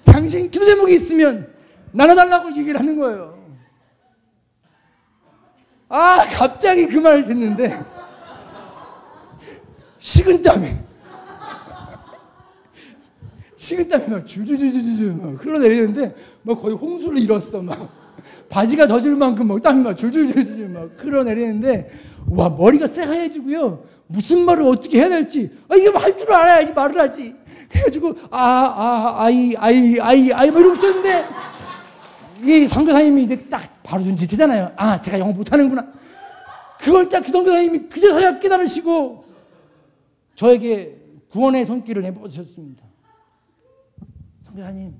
당신 기도 제목이 있으면 나눠달라고 얘기를 하는 거예요. 갑자기 그 말을 듣는데 식은땀이 막 줄줄줄줄줄 막 흘러내리는데 막 거의 홍수를 일었어. 막 바지가 젖을 만큼 막 땀이 막 줄줄줄줄 막 흘러내리는데 와 머리가 새하얘지고요. 무슨 말을 어떻게 해야 될지 이게 할 줄 알아야지 말을 하지. 그래가지고 아이 뭐 이러고 있었는데 이 선교사님이 이제 딱 바로 눈치채잖아요. 제가 영어 못하는구나. 그걸 딱 그 선교사님이 그제서야 깨달으시고 저에게 구원의 손길을 내뻗으셨습니다. 선교사님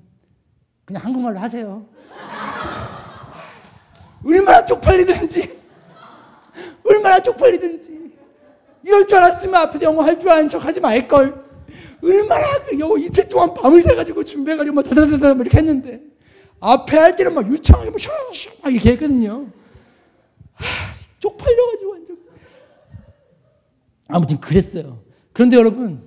그냥 한국말로 하세요. 얼마나 쪽팔리든지 이럴 줄 알았으면 앞에서 영어 할 줄 아는 척 하지 말걸. 얼마나 이틀 동안 밤을 새가지고 준비해가지고 막 다다다다 이렇게 했는데 앞에 할 때는 막 유창하게 막 이렇게 했거든요. 쪽팔려가지고 완전. 아무튼 그랬어요. 그런데 여러분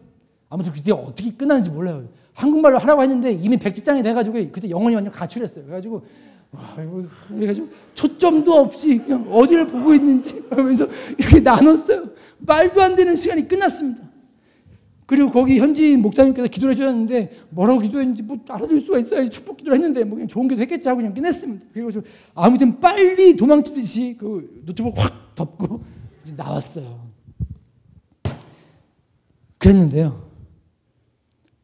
아무튼 그게 어떻게 끝나는지 몰라요. 한국말로 하라고 했는데 이미 백지장이 돼가지고 그때 영혼이 완전 가출했어요. 그래가지고 초점도 없이 그냥 어디를 보고 있는지 하면서 이렇게 나눴어요. 말도 안 되는 시간이 끝났습니다. 그리고 거기 현지인 목사님께서 기도를 해주셨는데 뭐라고 기도했는지 알아들 수가 있어야지 축복 기도를 했는데 그냥 좋은 기도 했겠지 하고 그냥 끝냈습니다. 그리고 아무튼 빨리 도망치듯이 그 노트북 확 덮고 이제 나왔어요. 그랬는데요.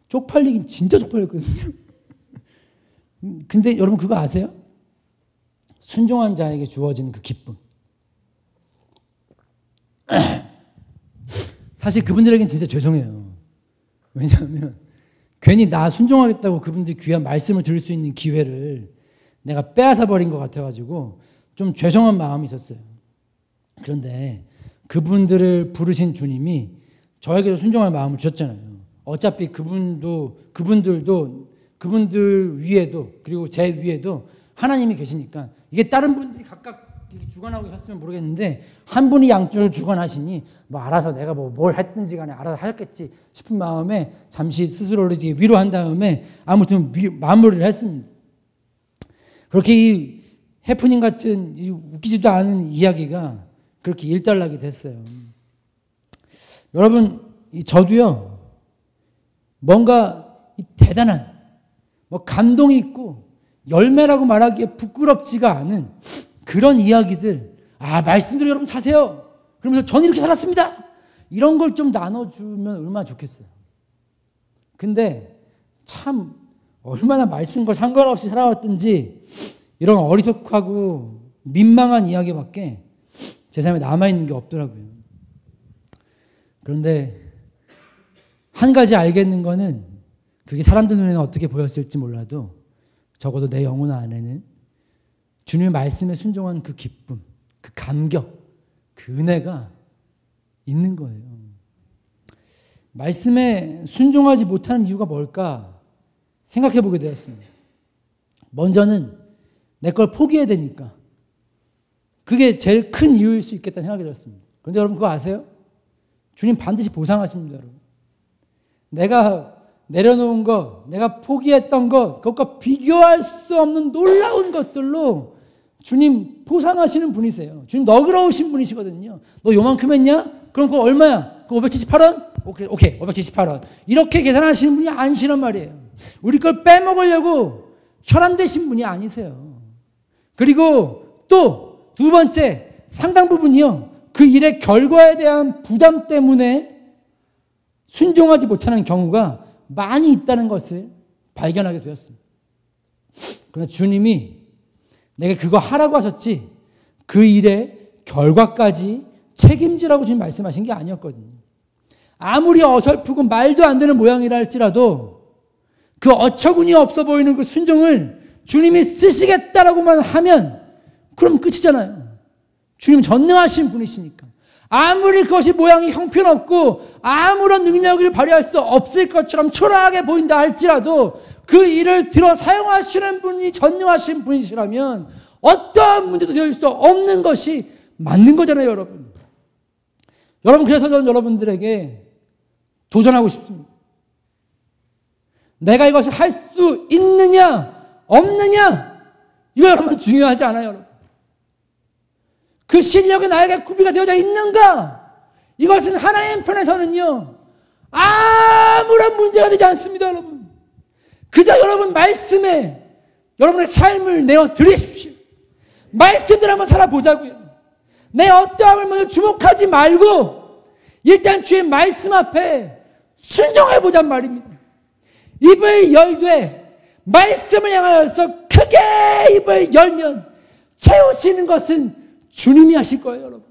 쪽팔리긴 진짜 쪽팔렸거든요. 근데 여러분 그거 아세요? 순종한 자에게 주어지는 그 기쁨. 사실 그분들에겐 진짜 죄송해요. 왜냐하면 괜히 나 순종하겠다고 그분들이 귀한 말씀을 들을 수 있는 기회를 내가 빼앗아 버린 것 같아가지고 좀 죄송한 마음이 있었어요. 그런데 그분들을 부르신 주님이 저에게도 순종할 마음을 주셨잖아요. 어차피 그분들도 그분들 위에도 그리고 제 위에도 하나님이 계시니까 이게 다른 분들이 각각 주관하고 했으면 모르겠는데 한 분이 양쪽을 주관하시니 뭐 알아서 내가 뭘 했든지 간에 알아서 하셨겠지 싶은 마음에 잠시 스스로를 위로한 다음에 아무튼 마무리를 했습니다. 그렇게 이 해프닝 같은 웃기지도 않은 이야기가 그렇게 일단락이 됐어요. 여러분 저도요 뭔가 대단한 감동이 있고 열매라고 말하기에 부끄럽지가 않은 그런 이야기들 말씀대로 여러분 사세요. 그러면서 저는 이렇게 살았습니다. 이런 걸 좀 나눠주면 얼마나 좋겠어요. 근데 참 얼마나 말씀과 상관없이 살아왔든지 이런 어리석하고 민망한 이야기밖에 제 삶에 남아있는 게 없더라고요. 그런데 한 가지 알겠는 거는 그게 사람들 눈에는 어떻게 보였을지 몰라도 적어도 내 영혼 안에는 주님의 말씀에 순종한 그 기쁨, 그 감격, 그 은혜가 있는 거예요. 말씀에 순종하지 못하는 이유가 뭘까 생각해 보게 되었습니다. 먼저는 내 걸 포기해야 되니까. 그게 제일 큰 이유일 수 있겠다는 생각이 들었습니다. 그런데 여러분 그거 아세요? 주님 반드시 보상하십니다. 여러분. 내가 내려놓은 것, 내가 포기했던 것, 그것과 비교할 수 없는 놀라운 것들로 주님 보상하시는 분이세요. 주님 너그러우신 분이시거든요. 너 요만큼 했냐? 그럼 그거 얼마야? 그거 578원? 오케이, 578원. 이렇게 계산하시는 분이 아니시란 말이에요. 우리 걸 빼먹으려고 혈안되신 분이 아니세요. 그리고 또 두 번째, 상당 부분이요, 그 일의 결과에 대한 부담 때문에 순종하지 못하는 경우가 많이 있다는 것을 발견하게 되었습니다. 그러나 주님이 내가 그거 하라고 하셨지 그 일의 결과까지 책임지라고 지금 말씀하신 게 아니었거든요. 아무리 어설프고 말도 안 되는 모양이라 할지라도 그 어처구니 없어 보이는 그 순종을 주님이 쓰시겠다라고만 하면 그럼 끝이잖아요. 주님 전능하신 분이시니까. 아무리 그것이 모양이 형편없고 아무런 능력을 발휘할 수 없을 것처럼 초라하게 보인다 할지라도 그 일을 들어 사용하시는 분이 전능하신 분이시라면 어떠한 문제도 될 수 없는 것이 맞는 거잖아요, 여러분. 여러분, 그래서 저는 여러분들에게 도전하고 싶습니다. 내가 이것을 할 수 있느냐 없느냐 이거 여러분 중요하지 않아요, 여러분. 그 실력이 나에게 구비가 되어져 있는가? 이것은 하나님 편에서는요, 아무런 문제가 되지 않습니다, 여러분. 그저 여러분 말씀에 여러분의 삶을 내어 드리십시오. 말씀대로 한번 살아보자고요. 내 어떠함을 먼저 주목하지 말고 일단 주의 말씀 앞에 순종해보잔 말입니다. 입을 열되 말씀을 향하여서 크게 입을 열면 채우시는 것은 주님이 하실 거예요, 여러분.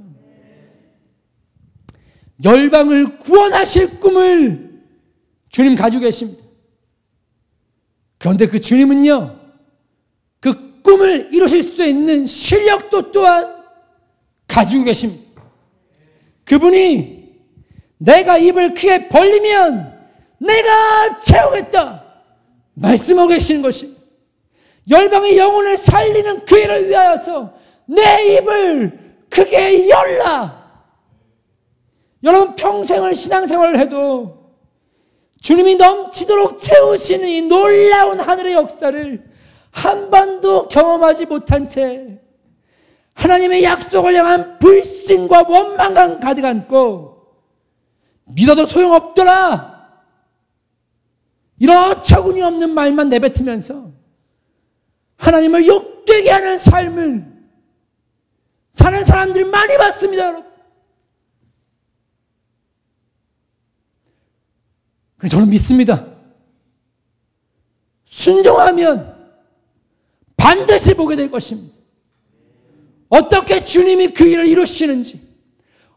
열방을 구원하실 꿈을 주님 가지고 계십니다. 그런데 그 주님은요, 그 꿈을 이루실 수 있는 실력도 또한 가지고 계십니다. 그분이 내가 입을 크게 벌리면 내가 채우겠다 말씀하고 계시는 것입니다. 열방의 영혼을 살리는 그 일을 위하여서 내 입을 크게 열라. 여러분, 평생을 신앙생활을 해도 주님이 넘치도록 채우시는 이 놀라운 하늘의 역사를 한 번도 경험하지 못한 채 하나님의 약속을 향한 불신과 원망감 가득 안고 믿어도 소용없더라 이런 어처구니 없는 말만 내뱉으면서 하나님을 욕되게 하는 삶을 사는 사람들이 많이 봤습니다, 여러분. 그래서 저는 믿습니다. 순종하면 반드시 보게 될 것입니다. 어떻게 주님이 그 일을 이루시는지,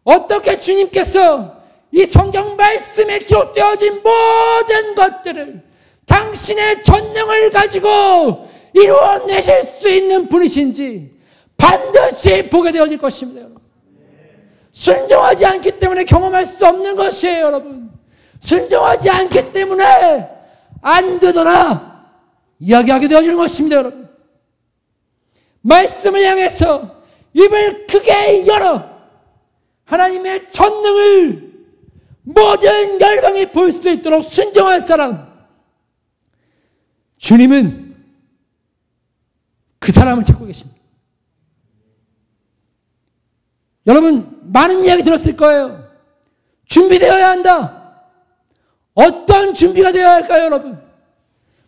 어떻게 주님께서 이 성경 말씀에 기록되어진 모든 것들을 당신의 전능을 가지고 이루어내실 수 있는 분이신지 반드시 보게 되어질 것입니다, 여러분. 순종하지 않기 때문에 경험할 수 없는 것이에요, 여러분. 순종하지 않기 때문에 안 되더라 이야기하게 되어지는 것입니다, 여러분. 말씀을 향해서 입을 크게 열어 하나님의 전능을 모든 열방이 볼 수 있도록 순종할 사람, 주님은 그 사람을 찾고 계십니다. 여러분, 많은 이야기 들었을 거예요. 준비되어야 한다. 어떤 준비가 되어야 할까요, 여러분?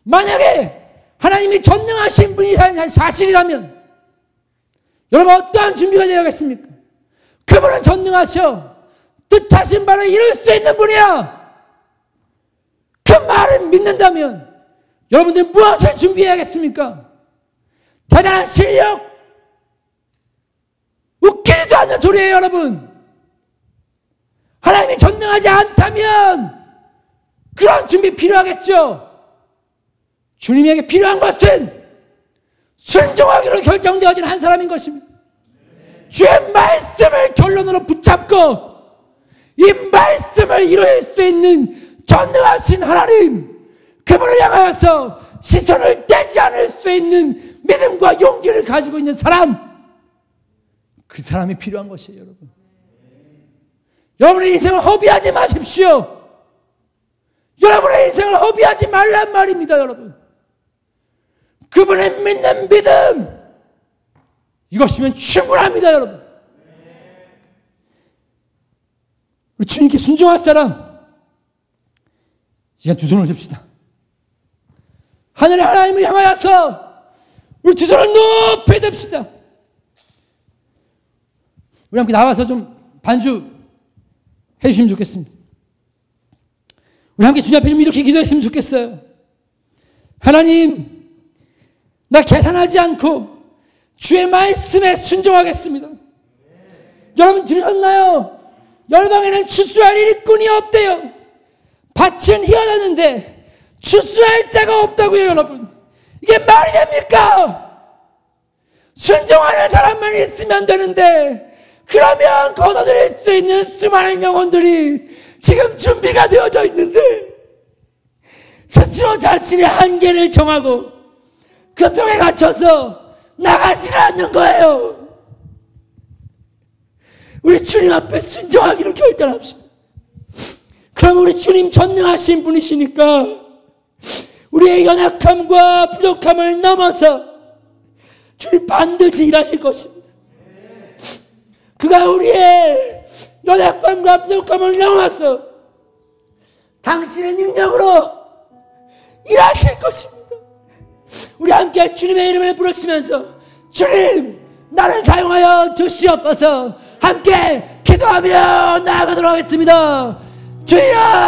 만약에 하나님이 전능하신 분이 사실이라면 여러분, 어떠한 준비가 되어야겠습니까? 그분은 전능하셔 뜻하신 바를 이룰 수 있는 분이야. 그 말을 믿는다면 여러분들 무엇을 준비해야겠습니까? 대단한 실력, 웃기지도 않는 소리예요, 여러분. 하나님이 전능하지 않다면 그런 준비 필요하겠죠. 주님에게 필요한 것은 순종하기로 결정되어진 한 사람인 것입니다. 주의 말씀을 결론으로 붙잡고 이 말씀을 이룰 수 있는 전능하신 하나님, 그분을 향하여서 시선을 떼지 않을 수 있는 믿음과 용기를 가지고 있는 사람, 그 사람이 필요한 것이에요, 여러분. 여러분의 인생을 허비하지 마십시오. 여러분의 인생을 허비하지 말란 말입니다, 여러분. 그분의 믿는 믿음, 이것이면 충분합니다, 여러분. 우리 주님께 순종할 사람, 이 시간 두 손을 듭시다. 하늘의 하나님을 향하여서 우리 두 손을 높이 듭시다. 우리 함께 나와서 좀 반주 해주시면 좋겠습니다. 우리 함께 주님 앞에 좀 이렇게 기도했으면 좋겠어요. 하나님, 나 계산하지 않고 주의 말씀에 순종하겠습니다. 여러분 들으셨나요? 열방에는 추수할 일꾼이 없대요. 밭은 희어났는데 추수할 자가 없다고요, 여러분. 이게 말이 됩니까? 순종하는 사람만 있으면 되는데, 그러면 거둬들일 수 있는 수많은 영혼들이 지금 준비가 되어져 있는데, 스스로 자신의 한계를 정하고 그 벽에 갇혀서 나가지 않는 거예요. 우리 주님 앞에 순종하기로 결단합시다. 그럼 우리 주님 전능하신 분이시니까 우리의 연약함과 부족함을 넘어서 주님 반드시 일하실 것입니다. 그가 우리의 연약함과 부족함을 넘어서 당신의 능력으로 일하실 것입니다. 우리 함께 주님의 이름을 부르시면서 주님, 나를 사용하여 주시옵소서 함께 기도하며 나아가도록 하겠습니다. 주여!